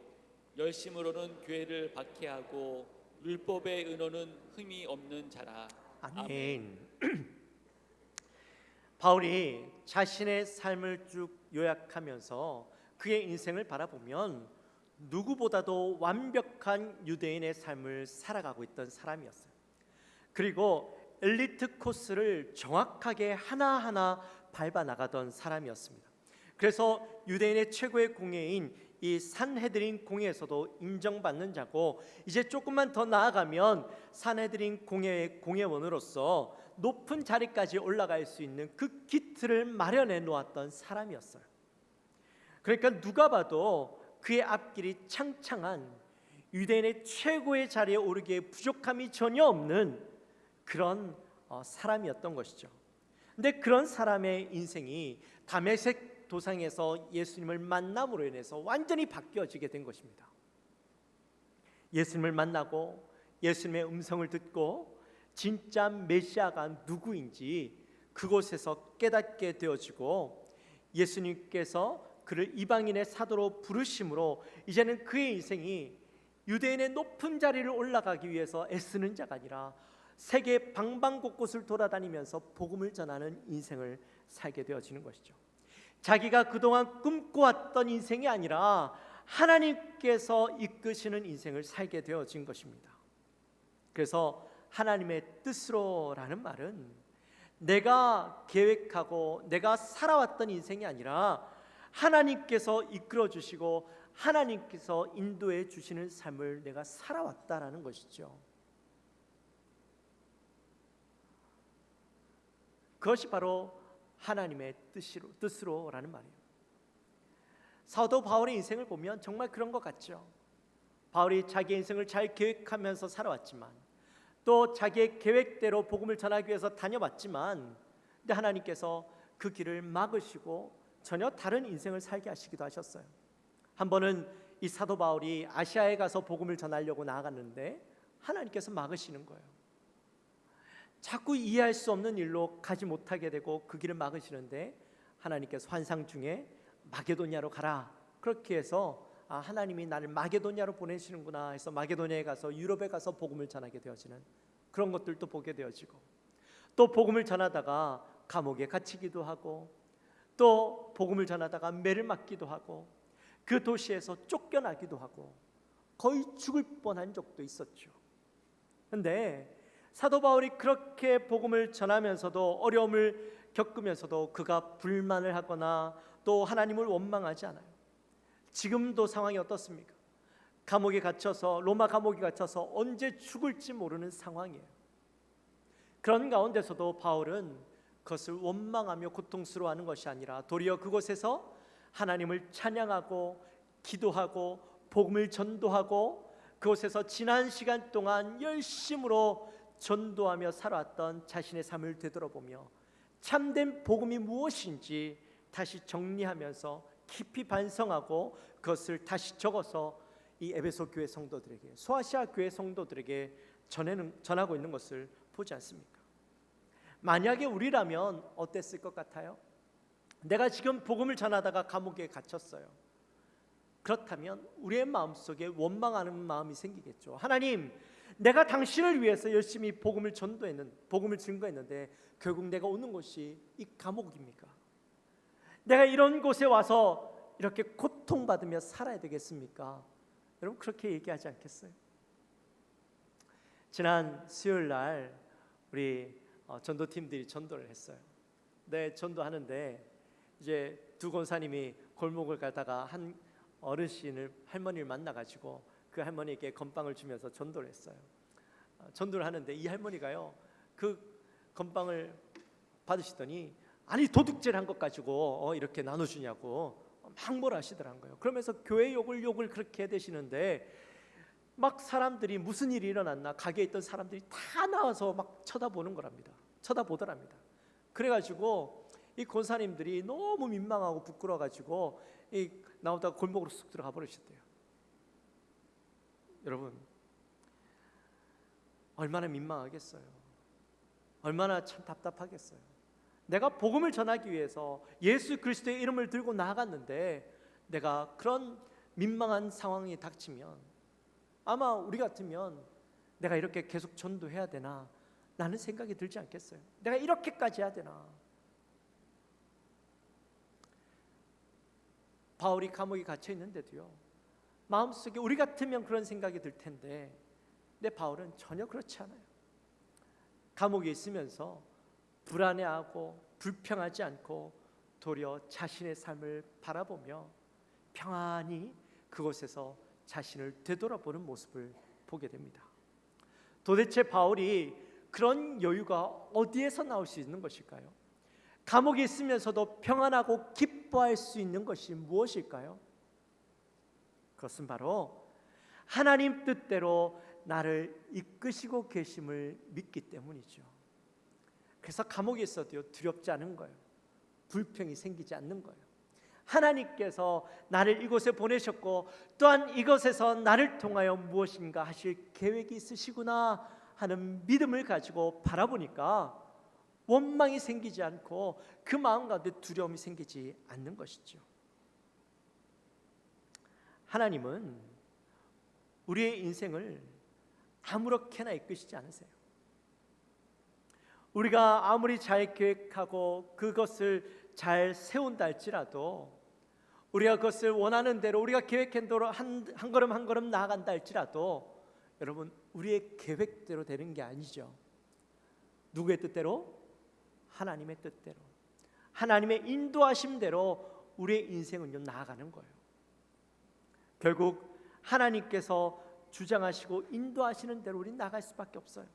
열심으로는 교회를 박해하고 율법의 은호는 흠이 없는 자라. 아멘. 바울이 자신의 삶을 쭉 요약하면서 그의 인생을 바라보면 누구보다도 완벽한 유대인의 삶을 살아가고 있던 사람이었어요. 그리고 엘리트 코스를 정확하게 하나하나 밟아 나가던 사람이었습니다. 그래서 유대인의 최고의 공예인 이 산헤드린 공예에서도 인정받는 자고, 이제 조금만 더 나아가면 산헤드린 공예의 공예원으로서 높은 자리까지 올라갈 수 있는 그 기틀을 마련해 놓았던 사람이었어요. 그러니까 누가 봐도 그의 앞길이 창창한 유대인의 최고의 자리에 오르기에 부족함이 전혀 없는 그런 사람이었던 것이죠. 근데 그런 사람의 인생이 다메섹 도상에서 예수님을 만남으로 인해서 완전히 바뀌어지게 된 것입니다. 예수님을 만나고 예수님의 음성을 듣고 진짜 메시아가 누구인지 그곳에서 깨닫게 되어지고 예수님께서 그를 이방인의 사도로 부르심으로 이제는 그의 인생이 유대인의 높은 자리를 올라가기 위해서 애쓰는 자가 아니라 세계 방방곳곳을 돌아다니면서 복음을 전하는 인생을 살게 되어지는 것이죠. 자기가 그동안 꿈꿔왔던 인생이 아니라 하나님께서 이끄시는 인생을 살게 되어진 것입니다. 그래서 하나님의 뜻으로라는 말은 내가 계획하고 내가 살아왔던 인생이 아니라 하나님께서 이끌어 주시고 하나님께서 인도해 주시는 삶을 내가 살아왔다라는 것이죠. 그것이 바로 하나님의 뜻으로라는 말이에요. 사도 바울의 인생을 보면 정말 그런 것 같죠. 바울이 자기 인생을 잘 계획하면서 살아왔지만 또 자기의 계획대로 복음을 전하기 위해서 다녀봤지만 근데 하나님께서 그 길을 막으시고 전혀 다른 인생을 살게 하시기도 하셨어요. 한 번은 이 사도 바울이 아시아에 가서 복음을 전하려고 나아갔는데 하나님께서 막으시는 거예요. 자꾸 이해할 수 없는 일로 가지 못하게 되고 그 길을 막으시는데 하나님께서 환상 중에 마게도냐로 가라 그렇게 해서 하나님이 나를 마게도냐로 보내시는구나 해서 마게도냐에 가서 유럽에 가서 복음을 전하게 되어지는 그런 것들도 보게 되어지고 또 복음을 전하다가 감옥에 갇히기도 하고 또 복음을 전하다가 매를 맞기도 하고 그 도시에서 쫓겨나기도 하고 거의 죽을 뻔한 적도 있었죠. 그런데 사도 바울이 그렇게 복음을 전하면서도 어려움을 겪으면서도 그가 불만을 하거나 또 하나님을 원망하지 않아요. 지금도 상황이 어떻습니까? 감옥에 갇혀서 로마 감옥에 갇혀서 언제 죽을지 모르는 상황이에요. 그런 가운데서도 바울은 그것을 원망하며 고통스러워하는 것이 아니라 도리어 그곳에서 하나님을 찬양하고 기도하고 복음을 전도하고 그곳에서 지난 시간 동안 열심으로 전도하며 살아왔던 자신의 삶을 되돌아보며 참된 복음이 무엇인지 다시 정리하면서 깊이 반성하고 그것을 다시 적어서 이 에베소 교회 성도들에게 소아시아 교회 성도들에게 전하고 있는 것을 보지 않습니까? 만약에 우리라면 어땠을 것 같아요? 내가 지금 복음을 전하다가 감옥에 gat혔어요. 그렇다면 우리의 마음속에 원망하는 마음이 생기겠죠. 하나님, 내가 당신을 위해서 열심히 복음을 증거했는데 결국 내가 오는 곳이 이 감옥입니까? 내가 이런 곳에 와서 이렇게 고통받으며 살아야 되겠습니까? 여러분 그렇게 얘기하지 않겠어요? 지난 수요일 날 우리 전도팀들이 전도를 했어요. 네, 전도하는데 이제 두 권사님이 골목을 가다가 한 할머니를 만나가지고 그 할머니에게 건빵을 주면서 전도를 했어요. 전도를 하는데 이 할머니가요 그 건빵을 받으시더니 아니 도둑질한 것 가지고 이렇게 나눠주냐고 막 뭐라 하시더란 거예요. 그러면서 교회 욕을 그렇게 되시는데 막 사람들이 무슨 일이 일어났나 가게에 있던 사람들이 다 나와서 막 쳐다보더랍니다. 그래가지고 이 권사님들이 너무 민망하고 부끄러워가지고 나오다가 골목으로 쑥 들어가 버리셨대요. 여러분 얼마나 민망하겠어요. 얼마나 참 답답하겠어요. 내가 복음을 전하기 위해서 예수 그리스도의 이름을 들고 나아갔는데 내가 그런 민망한 상황이 닥치면 아마 우리 같으면 내가 이렇게 계속 전도해야 되나 라는 생각이 들지 않겠어요? 내가 이렇게까지 해야 되나? 바울이 감옥에 갇혀 있는데도요 마음속에 우리 같으면 그런 생각이 들 텐데 근데 바울은 전혀 그렇지 않아요. 감옥에 있으면서 불안해하고 불평하지 않고 도리어 자신의 삶을 바라보며 평안히 그곳에서 자신을 되돌아보는 모습을 보게 됩니다. 도대체 바울이 그런 여유가 어디에서 나올 수 있는 것일까요? 감옥에 있으면서도 평안하고 기뻐할 수 있는 것이 무엇일까요? 그것은 바로 하나님 뜻대로 나를 이끄시고 계심을 믿기 때문이죠. 그래서 감옥에 있어도 두렵지 않은 거예요. 불평이 생기지 않는 거예요. 하나님께서 나를 이곳에 보내셨고 또한 이곳에서 나를 통하여 무엇인가 하실 계획이 있으시구나 하는 믿음을 가지고 바라보니까 원망이 생기지 않고 그 마음 가운데 두려움이 생기지 않는 것이죠. 하나님은 우리의 인생을 아무렇게나 이끄시지 않으세요. 우리가 아무리 잘 계획하고 그것을 잘 세운다 할지라도, 우리가 그것을 원하는 대로 우리가 계획한 대로 한 걸음 한 걸음 나아간다 할지라도, 여러분, 우리의 계획대로 되는 게 아니죠. 누구의 뜻대로? 하나님의 뜻대로, 하나님의 인도하심대로 우리의 인생은 나아가는 거예요. 결국 하나님께서 주장하시고 인도하시는 대로 우리는 나갈 수밖에 없어요.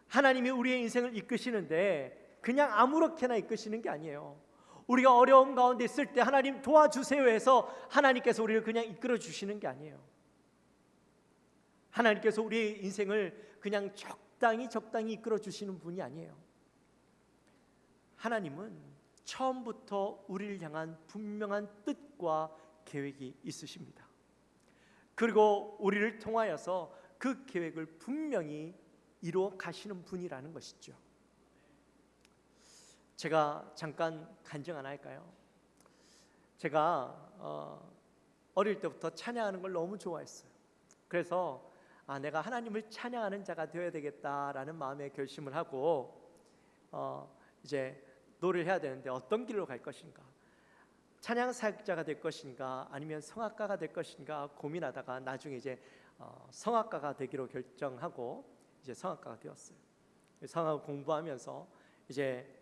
하나님이 우리의 인생을 이끄시는데 그냥 아무렇게나 이끄시는 게 아니에요. 우리가 어려움 가운데 있을 때 하나님 도와주세요 해서 하나님께서 우리를 그냥 이끌어 주시는 게 아니에요. 하나님께서 우리의 인생을 그냥 적당히 이끌어 주시는 분이 아니에요. 하나님은 처음부터 우리를 향한 분명한 뜻과 계획이 있으십니다. 그리고 우리를 통하여서 그 계획을 분명히 이루어 가시는 분이라는 것이죠. 제가 잠깐 간증 하나 할까요? 제가 어릴 때부터 찬양하는 걸 너무 좋아했어요. 그래서 내가 하나님을 찬양하는 자가 되어야 되겠다라는 마음에 결심을 하고 이제 노래를 해야 되는데 어떤 길로 갈 것인가, 찬양 사역자가 될 것인가 아니면 성악가가 될 것인가 고민하다가 나중에 이제 성악가가 되기로 결정하고 이제 성악가가 되었어요. 성악을 공부하면서 이제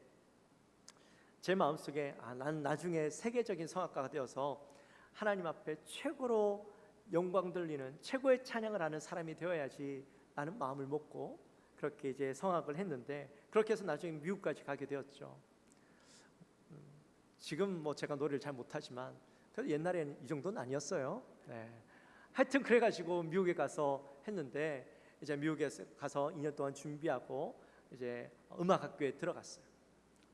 제 마음속에 난 나중에 세계적인 성악가가 되어서 하나님 앞에 최고로 영광 돌리는 최고의 찬양을 하는 사람이 되어야지 라는 마음을 먹고 그렇게 이제 성악을 했는데, 그렇게 해서 나중에 미국까지 가게 되었죠. 지금 뭐 제가 노래를 잘 못하지만 그래도 옛날에는 이 정도는 아니었어요. 네. 하여튼 그래가지고 미국에 가서 했는데, 이제 미국에 가서 2년 동안 준비하고 이제 음악학교에 들어갔어요.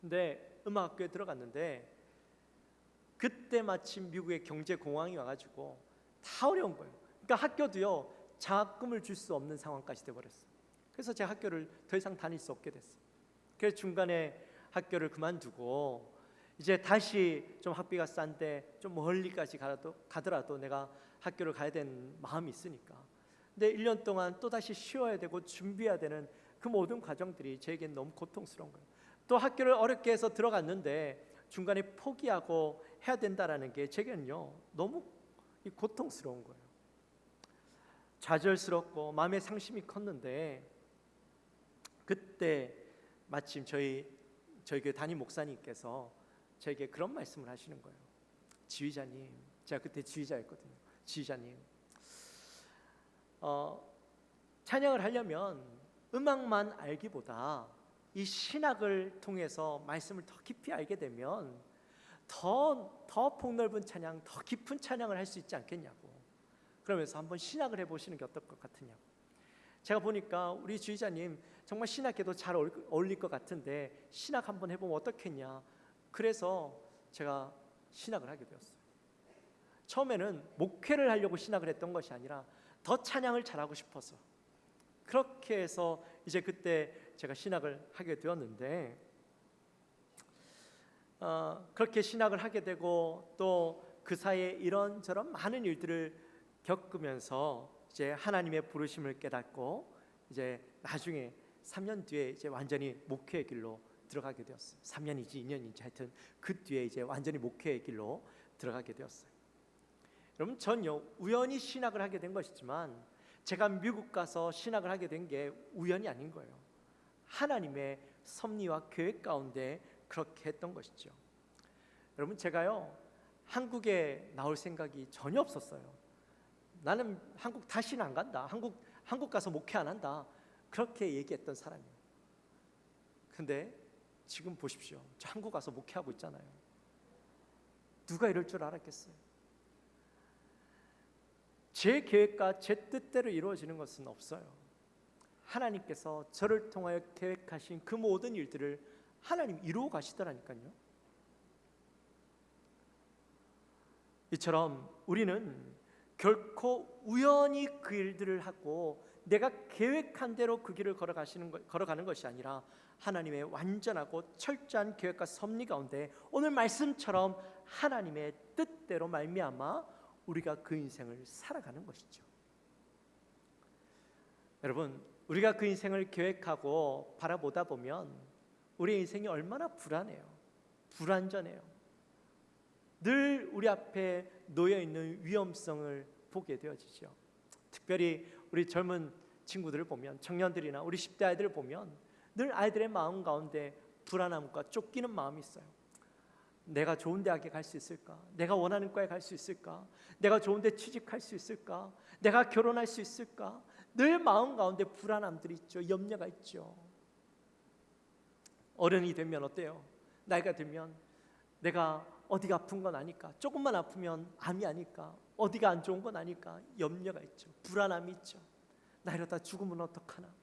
근데 음악학교에 들어갔는데 그때 마침 미국의 경제 공황이 와가지고 다 어려운 거예요. 그러니까 학교도요 장학금을 줄 수 없는 상황까지 돼버렸어요. 그래서 제가 학교를 더 이상 다닐 수 없게 됐어요. 그래서 중간에 학교를 그만두고 이제 다시 좀 학비가 싼데 좀 멀리까지 가더라도 내가 학교를 가야 되는 마음이 있으니까. 근데 1년 동안 또 다시 쉬어야 되고 준비해야 되는 그 모든 과정들이 저에겐 너무 고통스러운 거예요. 또 학교를 어렵게 해서 들어갔는데 중간에 포기하고 해야 된다라는 게 제게는요 너무 고통스러운 거예요. 좌절스럽고 마음의 상심이 컸는데, 그때 마침 저희 교회 담임 목사님께서 저에게 그런 말씀을 하시는 거예요. 지휘자님, 제가 그때 지휘자였거든요. 지휘자님, 찬양을 하려면 음악만 알기보다 이 신학을 통해서 말씀을 더 깊이 알게 되면 더 폭넓은 찬양, 더 깊은 찬양을 할 수 있지 않겠냐고. 그러면서 한번 신학을 해보시는 게 어떨 것 같으냐고. 제가 보니까 우리 주의자님 정말 신학에도 잘 어울릴 것 같은데 신학 한번 해보면 어떻겠냐. 그래서 제가 신학을 하게 되었어요. 처음에는 목회를 하려고 신학을 했던 것이 아니라 더 찬양을 잘하고 싶어서, 그렇게 해서 이제 그때 제가 신학을 하게 되었는데, 그렇게 신학을 하게 되고 또 그 사이에 이런저런 많은 일들을 겪으면서 이제 하나님의 부르심을 깨닫고 이제 나중에 3년 뒤에 이제 완전히 목회의 길로 들어가게 되었어요. 3년인지 2년인지 하여튼 그 뒤에 이제 완전히 목회의 길로 들어가게 되었어요. 여러분, 전요 우연히 신학을 하게 된 것이지만 제가 미국 가서 신학을 하게 된 게 우연이 아닌 거예요. 하나님의 섭리와 계획 가운데 그렇게 했던 것이죠. 여러분, 제가요 한국에 나올 생각이 전혀 없었어요. 나는 한국 다시는 안 간다. 한국 가서 목회 안 한다. 그렇게 얘기했던 사람이에요. 근데 지금 보십시오. 저 한국 가서 목회하고 있잖아요. 누가 이럴 줄 알았겠어요? 제 계획과 제 뜻대로 이루어지는 것은 없어요. 하나님께서 저를 통하여 계획하신 그 모든 일들을 하나님 이루어 가시더라니까요. 이처럼 우리는 결코 우연히 그 일들을 하고 내가 계획한 대로 그 길을 걸어가는 것이 아니라 하나님의 완전하고 철저한 계획과 섭리 가운데 오늘 말씀처럼 하나님의 뜻대로 말미암아 우리가 그 인생을 살아가는 것이죠. 여러분, 우리가 그 인생을 계획하고 바라보다 보면 우리의 인생이 얼마나 불안해요. 불완전해요. 늘 우리 앞에 놓여 있는 위험성을 보게 되어지죠. 특별히 우리 젊은 친구들을 보면, 청년들이나 우리 10대 아이들을 보면 늘 아이들의 마음 가운데 불안함과 쫓기는 마음이 있어요. 내가 좋은 대학에 갈 수 있을까? 내가 원하는 과에 갈 수 있을까? 내가 좋은 데 취직할 수 있을까? 내가 결혼할 수 있을까? 늘 마음 가운데 불안함들이 있죠. 염려가 있죠. 어른이 되면 어때요? 나이가 들면 내가 어디가 아픈 건 아닐까? 조금만 아프면 암이 아닐까? 어디가 안 좋은 건 아닐까? 염려가 있죠. 불안함이 있죠. 나 이러다 죽으면 어떡하나?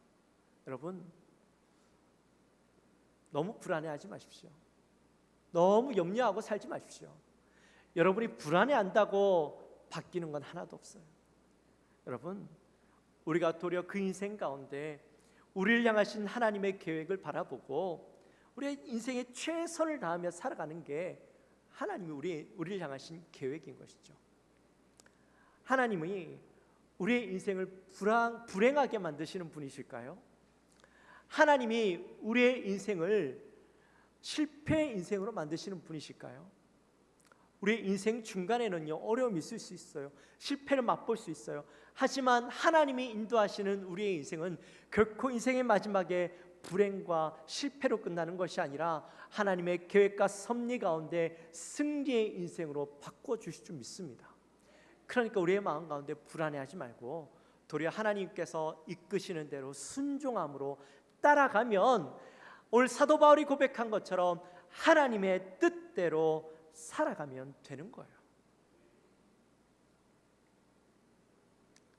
여러분, 너무 불안해하지 마십시오. 너무 염려하고 살지 마십시오. 여러분이 불안해한다고 바뀌는 건 하나도 없어요. 여러분, 우리가 도리어 그 인생 가운데 우리를 향하신 하나님의 계획을 바라보고 우리의 인생에 최선을 다하며 살아가는 게 하나님이 우리를 향하신 계획인 것이죠. 하나님이 우리의 인생을 불행하게 만드시는 분이실까요? 하나님이 우리의 인생을 실패의 인생으로 만드시는 분이실까요? 우리의 인생 중간에는요, 어려움이 있을 수 있어요. 실패를 맛볼 수 있어요. 하지만 하나님이 인도하시는 우리의 인생은 결코 인생의 마지막에 불행과 실패로 끝나는 것이 아니라 하나님의 계획과 섭리 가운데 승리의 인생으로 바꿔주실 줄 믿습니다. 그러니까 우리의 마음 가운데 불안해하지 말고 도리어 하나님께서 이끄시는 대로 순종함으로 따라가면 오늘 사도 바울이 고백한 것처럼 하나님의 뜻대로 살아가면 되는 거예요.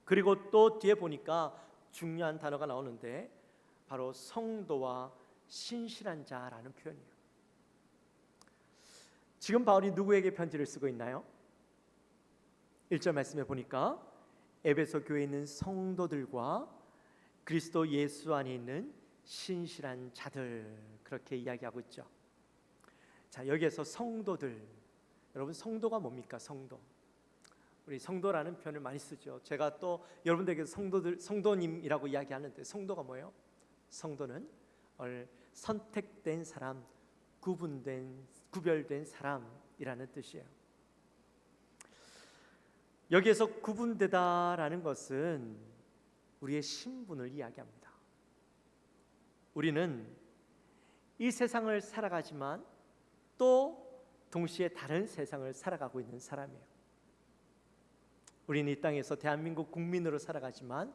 그리고 또 뒤에 보니까 중요한 단어가 나오는데 바로 성도와 신실한 자라는 표현이에요. 지금 바울이 누구에게 편지를 쓰고 있나요? 1절 말씀에 보니까 에베소 교회에 있는 성도들과 그리스도 예수 안에 있는 신실한 자들, 그렇게 이야기하고 있죠. 자, 여기에서 성도들, 여러분 성도가 뭡니까? 성도. 우리 성도라는 표현을 많이 쓰죠. 제가 또 여러분들에게 성도님이라고 이야기하는데 성도가 뭐예요? 성도는 선택된 사람, 구별된 사람이라는 뜻이에요. 여기에서 구분되다라는 것은 우리의 신분을 이야기합니다. 우리는 이 세상을 살아가지만 또 동시에 다른 세상을 살아가고 있는 사람이에요. 우리는 이 땅에서 대한민국 국민으로 살아가지만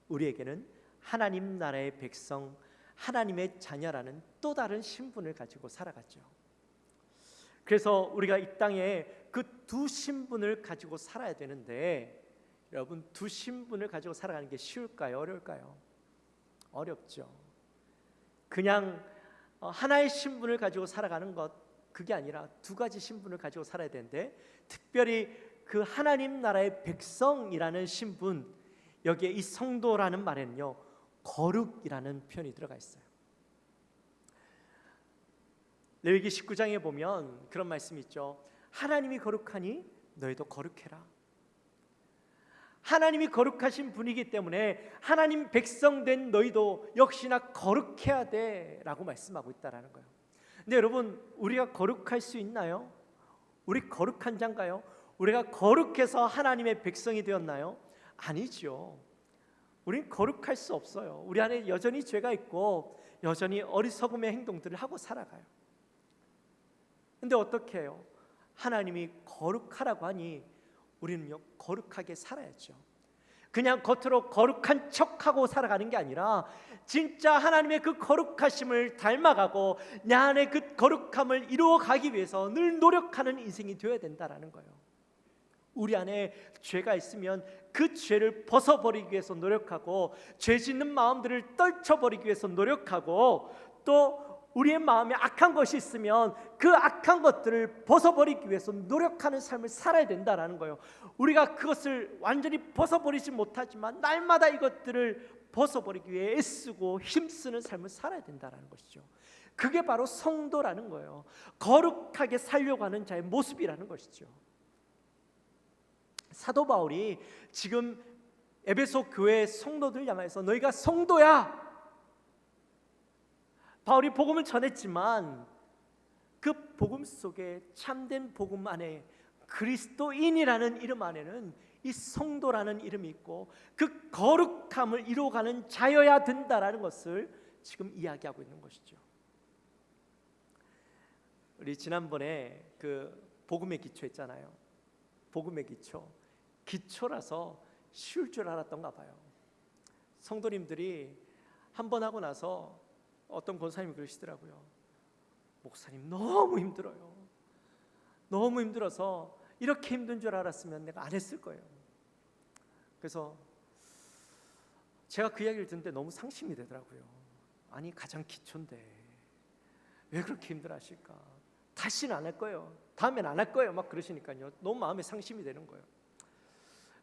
우리에게는 하나님 나라의 백성, 하나님의 자녀라는 또 다른 신분을 가지고 살아가죠. 그래서 우리가 이 땅에 그 두 신분을 가지고 살아야 되는데, 여러분, 두 신분을 가지고 살아가는 게 쉬울까요? 어려울까요? 어렵죠. 그냥 하나의 신분을 가지고 살아가는 것, 그게 아니라 두 가지 신분을 가지고 살아야 되는데, 특별히 그 하나님 나라의 백성이라는 신분, 여기에 이 성도라는 말에는요, 거룩이라는 표현이 들어가 있어요. 레위기 19장에 보면 그런 말씀이 있죠. 하나님이 거룩하니 너희도 거룩해라. 하나님이 거룩하신 분이기 때문에 하나님 백성된 너희도 역시나 거룩해야 돼라고 말씀하고 있다라는 거예요. 근데 여러분, 우리가 거룩할 수 있나요? 우리 거룩한 자인가요? 우리가 거룩해서 하나님의 백성이 되었나요? 아니죠. 우린 거룩할 수 없어요. 우리 안에 여전히 죄가 있고 여전히 어리석음의 행동들을 하고 살아가요. 근데 어떻게 해요? 하나님이 거룩하라고 하니 우리는요, 거룩하게 살아야죠. 그냥 겉으로 거룩한 척하고 살아가는 게 아니라 진짜 하나님의 그 거룩하심을 닮아가고 내 안에 그 거룩함을 이루어가기 위해서 늘 노력하는 인생이 되어야 된다라는 거예요. 우리 안에 죄가 있으면 그 죄를 벗어버리기 위해서 노력하고 죄 짓는 마음들을 떨쳐버리기 위해서 노력하고 또 우리의 마음에 악한 것이 있으면 그 악한 것들을 벗어버리기 위해서 노력하는 삶을 살아야 된다라는 거예요. 우리가 그것을 완전히 벗어버리지 못하지만 날마다 이것들을 벗어버리기 위해 애쓰고 힘쓰는 삶을 살아야 된다라는 것이죠. 그게 바로 성도라는 거예요. 거룩하게 살려고 하는 자의 모습이라는 것이죠. 사도 바울이 지금 에베소 교회 성도들 향해서 너희가 성도야. 바울이 복음을 전했지만 그 복음 속에 참된 복음 안에 그리스도인이라는 이름 안에는 이 성도라는 이름이 있고 그 거룩함을 이루어가는 자여야 된다라는 것을 지금 이야기하고 있는 것이죠. 우리 지난번에 그 복음의 기초 했잖아요. 복음의 기초라서 쉬울 줄 알았던가 봐요. 성도님들이 한 번 하고 나서 어떤 권사님이 그러시더라고요. 목사님 너무 힘들어요. 너무 힘들어서 이렇게 힘든 줄 알았으면 내가 안 했을 거예요. 그래서 제가 그 이야기를 듣는데 너무 상심이 되더라고요. 아니 가장 기초인데 왜 그렇게 힘들어하실까? 다시는 안 할 거예요. 다음엔 안 할 거예요. 막 그러시니까요. 너무 마음에 상심이 되는 거예요.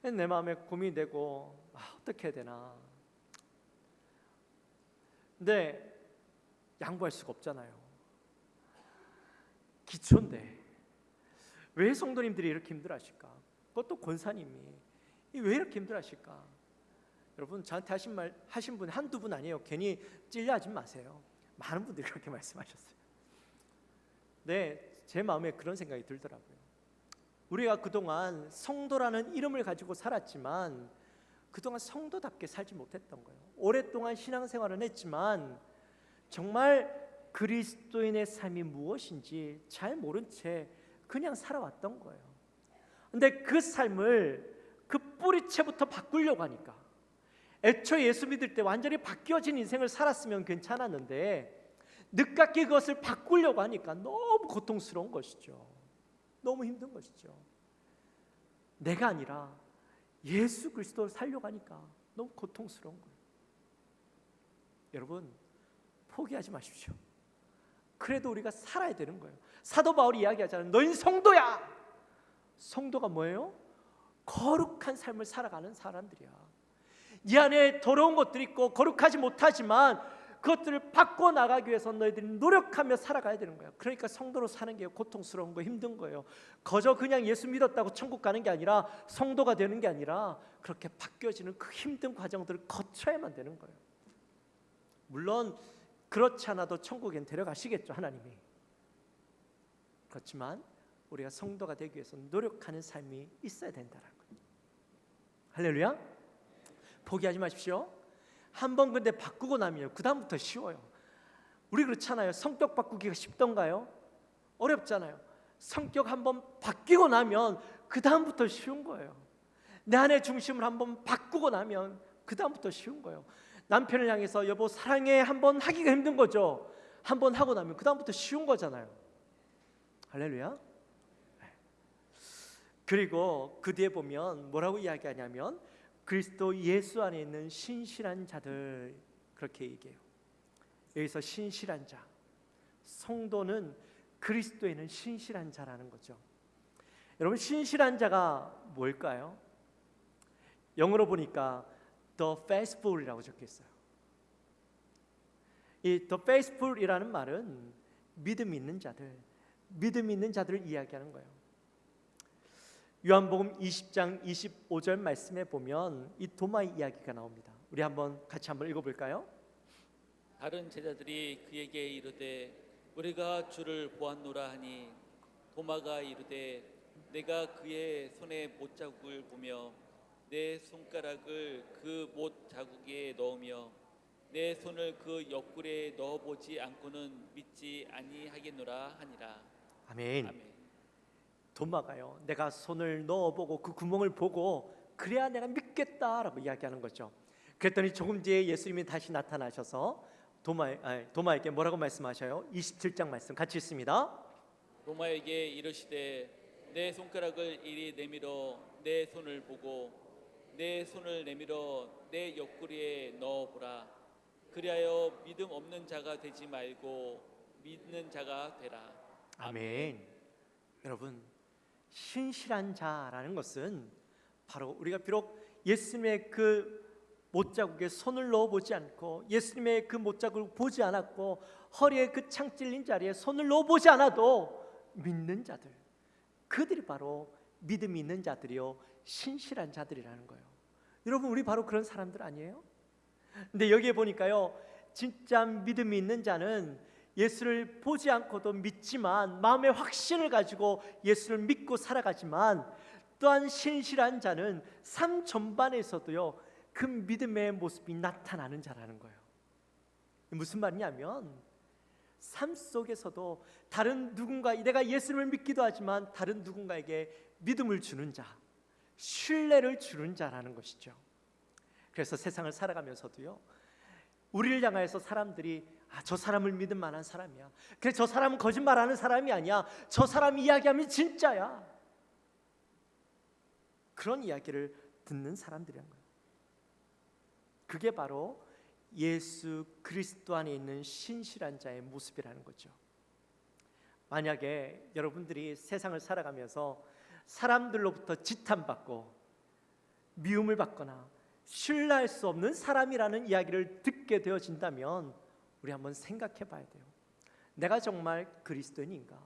내 마음에 고민이 되고 어떻게 해야 되나. 근데 양보할 수가 없잖아요. 기초인데 왜 성도님들이 이렇게 힘들어하실까? 그것도 권사님이 왜 이렇게 힘들어하실까? 여러분 저한테 하신 분 한두 분 아니에요. 괜히 찔려하지 마세요. 많은 분들이 그렇게 말씀하셨어요. 네, 제 마음에 그런 생각이 들더라고요. 우리가 그동안 성도라는 이름을 가지고 살았지만 그동안 성도답게 살지 못했던 거예요. 오랫동안 신앙생활은 했지만 정말 그리스도인의 삶이 무엇인지 잘 모른 채 그냥 살아왔던 거예요. 근데 그 삶을 그 뿌리채부터 바꾸려고 하니까 애초에 예수 믿을 때 완전히 바뀌어진 인생을 살았으면 괜찮았는데 늦깎이 그것을 바꾸려고 하니까 너무 고통스러운 것이죠. 너무 힘든 것이죠. 내가 아니라 예수 그리스도를 살려고 하니까 너무 고통스러운 거예요. 여러분 포기하지 마십시오. 그래도 우리가 살아야 되는 거예요. 사도 바울이 이야기하잖아요. 너희는 성도야. 성도가 뭐예요? 거룩한 삶을 살아가는 사람들이야. 이 안에 더러운 것들이 있고 거룩하지 못하지만 그것들을 바꿔 나가기 위해서 너희들이 노력하며 살아가야 되는 거예요. 그러니까 성도로 사는 게 고통스러운 거 힘든 거예요. 거저 그냥 예수 믿었다고 천국 가는 게 아니라 성도가 되는 게 아니라 그렇게 바뀌어지는 그 힘든 과정들을 거쳐야만 되는 거예요. 물론 그렇지 않아도 천국엔 데려가시겠죠, 하나님이. 그렇지만 우리가 성도가 되기 위해서 노력하는 삶이 있어야 된다는 거예요. 할렐루야. 포기하지 마십시오. 한번 근데 바꾸고 나면 그 다음부터 쉬워요. 우리 그렇잖아요. 성격 바꾸기가 쉽던가요? 어렵잖아요. 성격 한번 바뀌고 나면 그 다음부터 쉬운 거예요. 내 안의 중심을 한번 바꾸고 나면 그 다음부터 쉬운 거예요. 남편을 향해서 여보 사랑해 한번 하기가 힘든 거죠. 한번 하고 나면 그 다음부터 쉬운 거잖아요. 할렐루야. 그리고 그 뒤에 보면 뭐라고 이야기하냐면 그리스도 예수 안에 있는 신실한 자들 그렇게 얘기해요. 여기서 신실한 자, 성도는 그리스도에는 신실한 자라는 거죠. 여러분 신실한 자가 뭘까요? 영어로 보니까 the faithful이라고 적혀 있어요. 이 the faithful이라는 말은 믿음 있는 자들, 믿음 있는 자들을 이야기하는 거예요. 요한복음 20장 25절 말씀에 보면 이 도마의 이야기가 나옵니다. 우리 같이 한번 읽어볼까요? 다른 제자들이 그에게 이르되 우리가 주를 보았노라 하니 도마가 이르되 내가 그의 손에 못자국을 보며 내 손가락을 그 못자국에 넣으며 내 손을 그 옆구리에 넣어보지 않고는 믿지 아니하겠노라 하니라. 아멘. 아멘. 도마가요. 내가 손을 넣어보고 그 구멍을 보고 그래야 내가 믿겠다라고 이야기하는 거죠. 그랬더니 조금 뒤에 예수님이 다시 나타나셔서 도마에게 뭐라고 말씀하셔요? 27장 말씀 같이 읽습니다. 도마에게 이르시되 내 손가락을 이리 내밀어 내 손을 보고 내 손을 내밀어 내 옆구리에 넣어보라. 그리하여 믿음 없는 자가 되지 말고 믿는 자가 되라. 아멘. 여러분, 신실한 자라는 것은 바로 우리가 비록 예수님의 그 못자국에 손을 넣어보지 않고 예수님의 그 못자국을 보지 않았고 허리에 그 창 찔린 자리에 손을 넣어보지 않아도 믿는 자들, 그들이 바로 믿음이 있는 자들이요 신실한 자들이라는 거예요. 여러분, 우리 바로 그런 사람들 아니에요? 근데 여기에 보니까요, 진짜 믿음이 있는 자는 예수를 보지 않고도 믿지만 마음의 확신을 가지고 예수를 믿고 살아가지만, 또한 신실한 자는 삶 전반에서도요 그 믿음의 모습이 나타나는 자라는 거예요. 무슨 말이냐면, 삶 속에서도 다른 누군가, 내가 예수를 믿기도 하지만 다른 누군가에게 믿음을 주는 자, 신뢰를 주는 자라는 것이죠. 그래서 세상을 살아가면서도요, 우리를 향해서 사람들이 저 사람을 믿을 만한 사람이야, 그래 저 사람은 거짓말하는 사람이 아니야, 저 사람이 이야기하면 진짜야, 그런 이야기를 듣는 사람들이란 거예요. 그게 바로 예수 그리스도 안에 있는 신실한 자의 모습이라는 거죠. 만약에 여러분들이 세상을 살아가면서 사람들로부터 지탄받고 미움을 받거나 신뢰할 수 없는 사람이라는 이야기를 듣게 되어진다면 우리 한번 생각해 봐야 돼요. 내가 정말 그리스도인인가?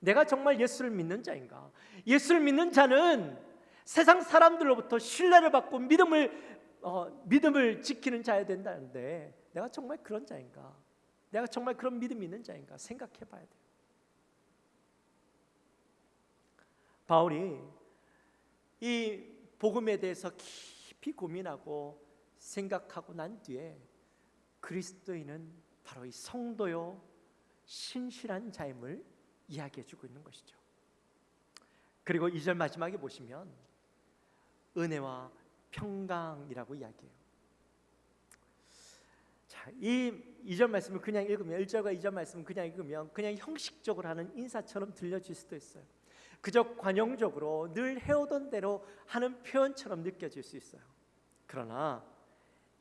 내가 정말 예수를 믿는 자인가? 예수를 믿는 자는 세상 사람들로부터 신뢰를 받고 믿음을 지키는 자여야 된다는데, 내가 정말 그런 자인가? 내가 정말 그런 믿음이 있는 자인가? 생각해 봐야 돼요. 바울이 이 복음에 대해서 깊이 고민하고 생각하고 난 뒤에 그리스도인은 바로 이 성도요 신실한 자임을 이야기해 주고 있는 것이죠. 그리고 2절 마지막에 보시면 은혜와 평강이라고 이야기해요. 자, 이 2절 말씀을 그냥 읽으면, 1절과 2절 말씀을 그냥 읽으면 그냥 형식적으로 하는 인사처럼 들려질 수도 있어요. 그저 관용적으로 늘 해오던 대로 하는 표현처럼 느껴질 수 있어요. 그러나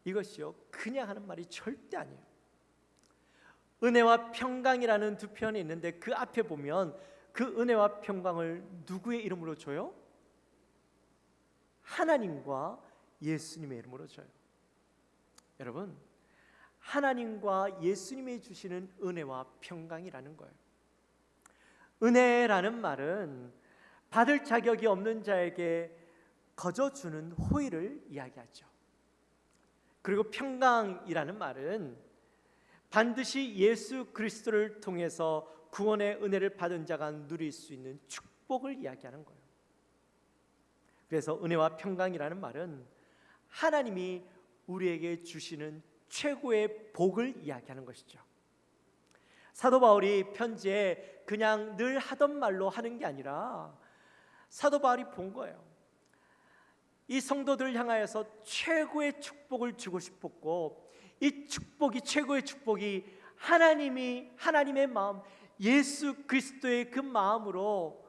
이것이요 그냥 하는 말이 절대 아니에요. 은혜와 평강이라는 두 표현이 있는데 그 앞에 보면 그 은혜와 평강을 누구의 이름으로 줘요? 하나님과 예수님의 이름으로 줘요. 여러분, 하나님과 예수님이 주시는 은혜와 평강이라는 거예요. 은혜라는 말은 받을 자격이 없는 자에게 거저 주는 호의를 이야기하죠. 그리고 평강이라는 말은 반드시 예수 그리스도를 통해서 구원의 은혜를 받은 자가 누릴 수 있는 축복을 이야기하는 거예요. 그래서 은혜와 평강이라는 말은 하나님이 우리에게 주시는 최고의 복을 이야기하는 것이죠. 사도 바울이 편지에 그냥 늘 하던 말로 하는 게 아니라 사도 바울이 본 거예요. 이 성도들을 향하여서 최고의 축복을 주고 싶었고, 이 축복이, 최고의 축복이 하나님의 마음, 예수 그리스도의 그 마음으로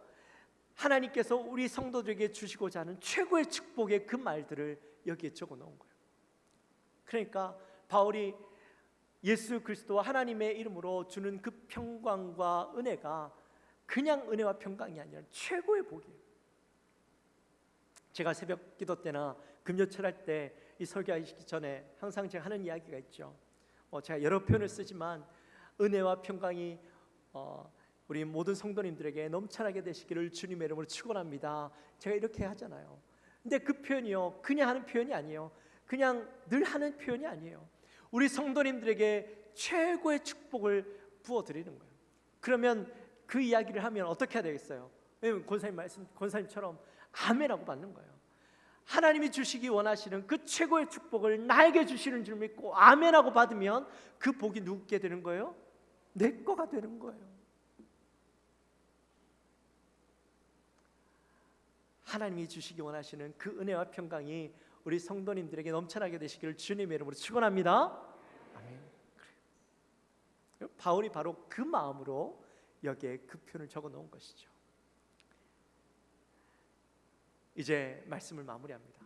하나님께서 우리 성도들에게 주시고자 하는 최고의 축복의 그 말들을 여기에 적어 놓은 거예요. 그러니까 바울이 예수 그리스도와 하나님의 이름으로 주는 그 평강과 은혜가 그냥 은혜와 평강이 아니라 최고의 복이에요. 제가 새벽 기도 때나 금요철 할 때 이 설교하기 전에 항상 제가 하는 이야기가 있죠. 제가 여러 표현을 쓰지만 은혜와 평강이 우리 모든 성도님들에게 넘쳐나게 되시기를 주님의 이름으로 축원합니다. 제가 이렇게 하잖아요. 근데 그 표현이요 그냥 하는 표현이 아니에요. 그냥 늘 하는 표현이 아니에요. 우리 성도님들에게 최고의 축복을 부어드리는 거예요. 그러면 그 이야기를 하면 어떻게 해야 되겠어요? 왜냐면 권사님처럼 아멘하고 받는 거예요. 하나님이 주시기 원하시는 그 최고의 축복을 나에게 주시는 줄 믿고 아멘하고 받으면 그 복이 누구게 되는 거예요? 내 거가 되는 거예요. 하나님이 주시기 원하시는 그 은혜와 평강이 우리 성도님들에게 넘쳐나게 되시기를 주님의 이름으로 축원합니다. 아멘. 바울이 바로 그 마음으로 여기에 그 표현을 적어 놓은 것이죠. 이제 말씀을 마무리합니다.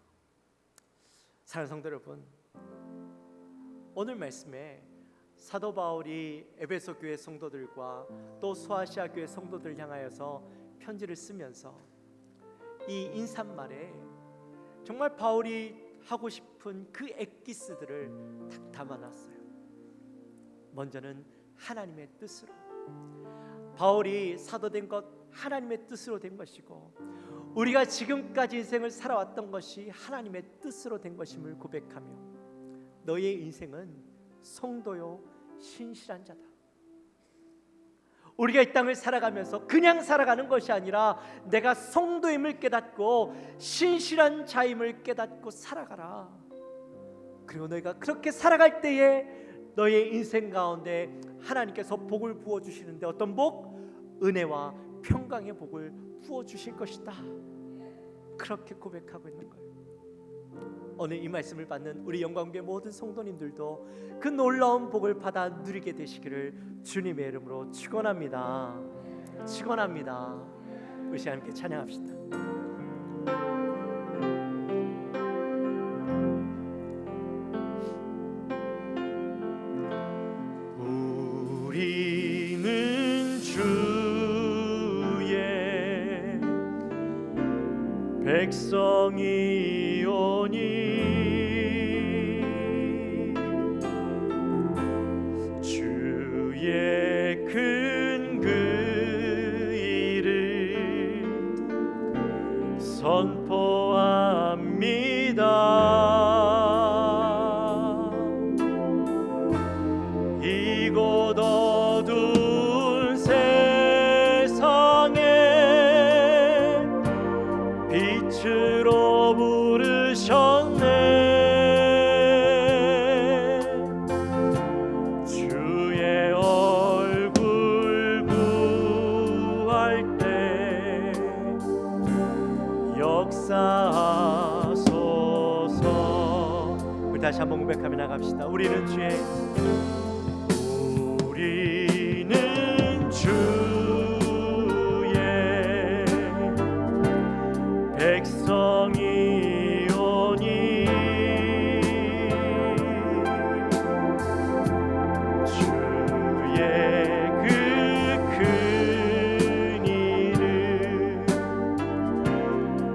사랑하는 성도 여러분, 오늘 말씀에 사도 바울이 에베소 교회 성도들과 또 소아시아 교회 성도들 향하여서 편지를 쓰면서 이 인사말에 정말 바울이 하고 싶은 그 엑기스들을 딱 담아놨어요. 먼저는 하나님의 뜻으로, 바울이 사도된 것 하나님의 뜻으로 된 것이고, 우리가 지금까지 인생을 살아왔던 것이 하나님의 뜻으로 된 것임을 고백하며, 너의 인생은 성도요 신실한 자다. 우리가 이 땅을 살아가면서 그냥 살아가는 것이 아니라 내가 성도임을 깨닫고 신실한 자임을 깨닫고 살아가라. 그리고 너희가 그렇게 살아갈 때에 너의 인생 가운데 하나님께서 복을 부어주시는데, 어떤 복? 은혜와 평강의 복을 부어주실 것이다. 그렇게 고백하고 있는 거예요. 오늘 이 말씀을 받는 우리 영광교회 모든 성도님들도 그 놀라운 복을 받아 누리게 되시기를 주님의 이름으로 축원합니다. 축원합니다. 우리 시간 함께 찬양합시다. 우리는 주의 백성이오니 주의 큰 그 이름 선포합니다. 이곳 어두운 세상에 빛으로 부르셨네. 주의 얼굴 구할 때 역사하소서. 우리 다시 한번 고백하며 나갑시다. 우리는 주의 백성이오니 주의 그 큰 이름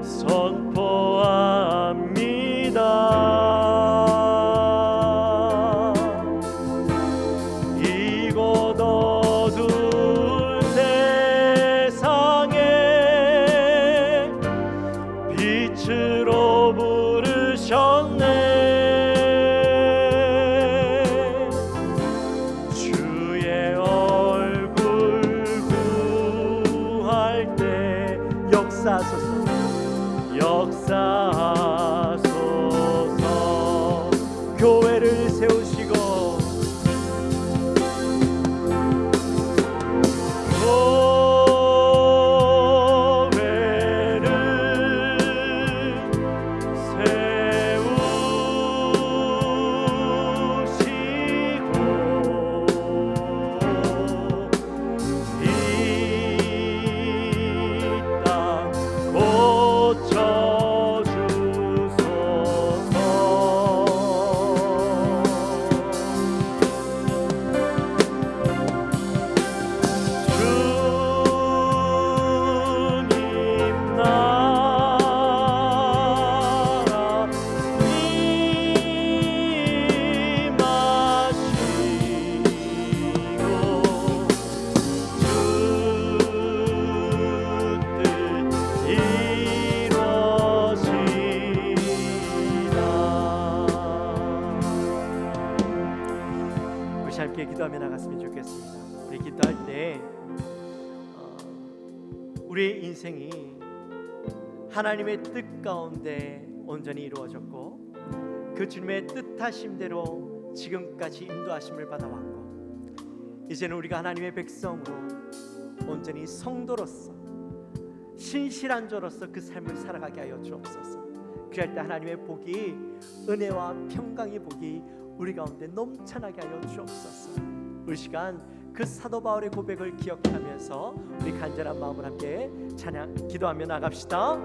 선포합니다. 이곳 어두운 세상에 빛으로 부르셨네. 주의 얼굴 구할 때 역사하소서. 역사하소서. 교회를 세우시고 함께 기도하며 나갔으면 좋겠습니다. 우리 기도할 때 우리의 인생이 하나님의 뜻 가운데 온전히 이루어졌고, 그 주님의 뜻하심대로 지금까지 인도하심을 받아왔고, 이제는 우리가 하나님의 백성으로 온전히 성도로서 신실한 자로서 그 삶을 살아가게 하여 주옵소서. 그럴 때 하나님의 복이, 은혜와 평강의 복이 우리 가운데 넘쳐나게 하여 주옵소서. 우리 시간 그 사도 바울의 고백을 기억하면서 우리 간절한 마음을 함께 찬양 기도하며 나갑시다.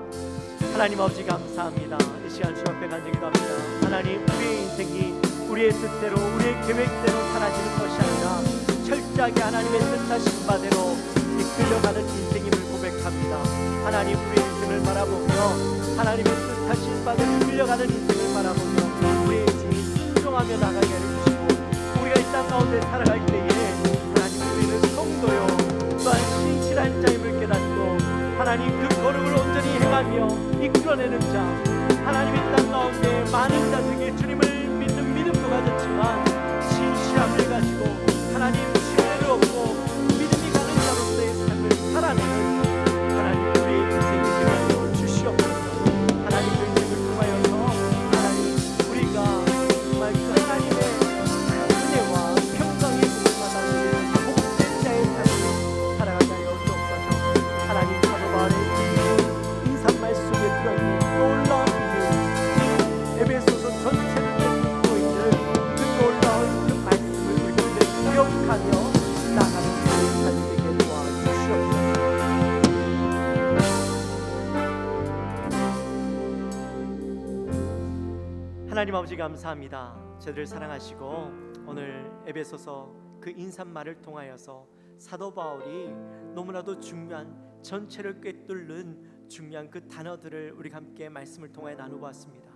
하나님 아버지 감사합니다. 이 시간 주 앞에 간절히 기도합니다. 하나님, 우리의 인생이 우리의 뜻대로 우리의 계획대로 사라지는 것이 아니라 철저하게 하나님의 뜻하신 바대로 이끌려가는 인생임을 고백합니다. 하나님, 우리의 인생을 바라보며 하나님의 뜻하신 바대로 이끌려가는 인생을 바라보며 우리의 인생이 순종하며 나가게 해주시고 우리가 이 땅 가운데 살아갈 때에 하나님, 우리는 성도요 또한 신실한 자임을 깨닫고 하나님 그 거룩을 온전히 행하며 이끌어내는 자, 하나님 이 땅 가운데 많은 자들에게 주님을 믿는 믿음도 가졌지만 신실함을 가지고 하나님 신뢰를 얻고 믿음이 가는 자로서의 삶을 살아내는 하나님, 우리의 인생이 되게 하여 주시옵소서. 하나님, 그 인생을 통하여서 하나님, 우리가 정말 그 하나님의 은혜와 평강의 꿈마다 복된 자의 삶을 살아가게 하여 주옵소서. 하나님, 사도 바울의 인사말 속에 들어있는 놀라운 그 에베소서 전체를 담고 있는 그 놀라운 그 말씀을 우리가 기억하며 나가는 우리의 삶이 되게 도와주시옵소서. 하나님 아버지 감사합니다. 저희를 사랑하시고 오늘 에베소서 그 인사말을 통하여서 사도 바울이 너무나도 중요한 전체를 꿰뚫는 중요한 그 단어들을 우리가 함께 말씀을 통해 나누고왔습니다.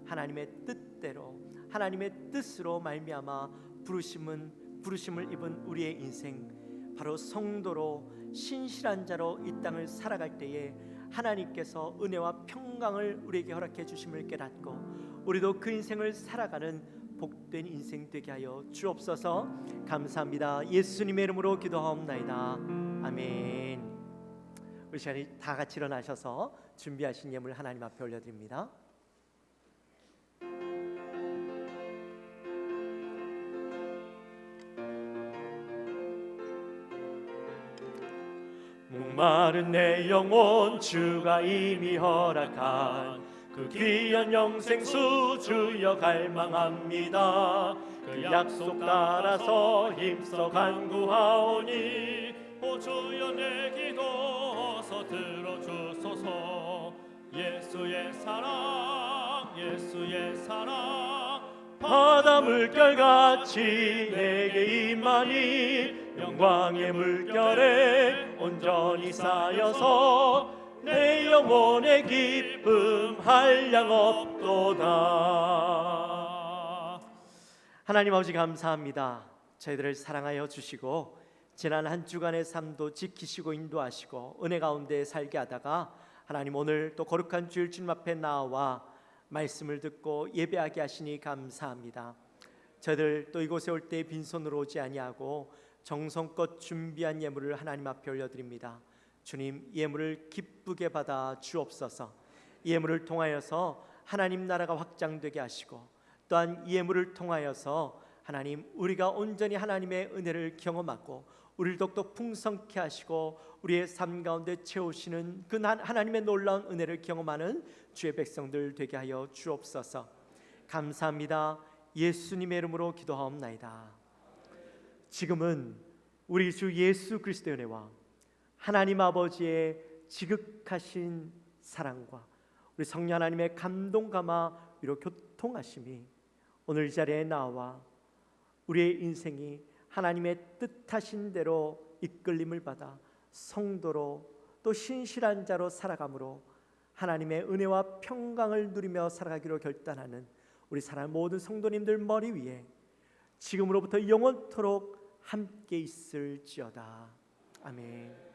하나님의 뜻대로 하나님의 뜻으로 말미암아 부르심을 입은 우리의 인생, 바로 성도로 신실한 자로 이 땅을 살아갈 때에 하나님께서 은혜와 평강을 우리에게 허락해 주심을 깨닫고 우리도 그 인생을 살아가는 복된 인생 되게 하여 주옵소서. 감사합니다. 예수님의 이름으로 기도하옵나이다. 아멘. 우리 시간이 다 같이 일어나셔서 준비하신 예물 하나님 앞에 올려드립니다. 목마른 내 영혼 주가 이미 허락한 그 귀한 영생수 주여 갈망합니다. 그 약속 따라서 힘써 간구하오니 오 주여 내 기도 어서 들어주소서. 예수의 사랑 예수의 사랑 바다 물결같이 내게 임하니 영광의 물결에 온전히 쌓여서 내 영혼의 기쁨 한량 없도다. 하나님 아버지 감사합니다. 저희들을 사랑하여 주시고 지난 한 주간의 삶도 지키시고 인도하시고 은혜 가운데 살게 하다가 하나님, 오늘 또 거룩한 주일 주님 앞에 나와 말씀을 듣고 예배하게 하시니 감사합니다. 저희들 또 이곳에 올 때 빈손으로 오지 아니하고 정성껏 준비한 예물을 하나님 앞에 올려드립니다. 주님, 예물을 기쁘게 받아 주옵소서. 예물을 통하여서 하나님 나라가 확장되게 하시고 또한 예물을 통하여서 하나님, 우리가 온전히 하나님의 은혜를 경험하고 우리를 더욱더 풍성케 하시고 우리의 삶 가운데 채우시는 그 하나님의 놀라운 은혜를 경험하는 주의 백성들 되게 하여 주옵소서. 감사합니다. 예수님의 이름으로 기도하옵나이다. 지금은 우리 주 예수 그리스도의 은혜와 하나님 아버지의 지극하신 사랑과 우리 성령 하나님의 감동감화 위로 교통하심이 오늘 이 자리에 나와 우리의 인생이 하나님의 뜻하신 대로 이끌림을 받아 성도로 또 신실한 자로 살아감으로 하나님의 은혜와 평강을 누리며 살아가기로 결단하는 우리 사랑하는 모든 성도님들 머리 위에 지금으로부터 영원토록 함께 있을지어다. 아멘.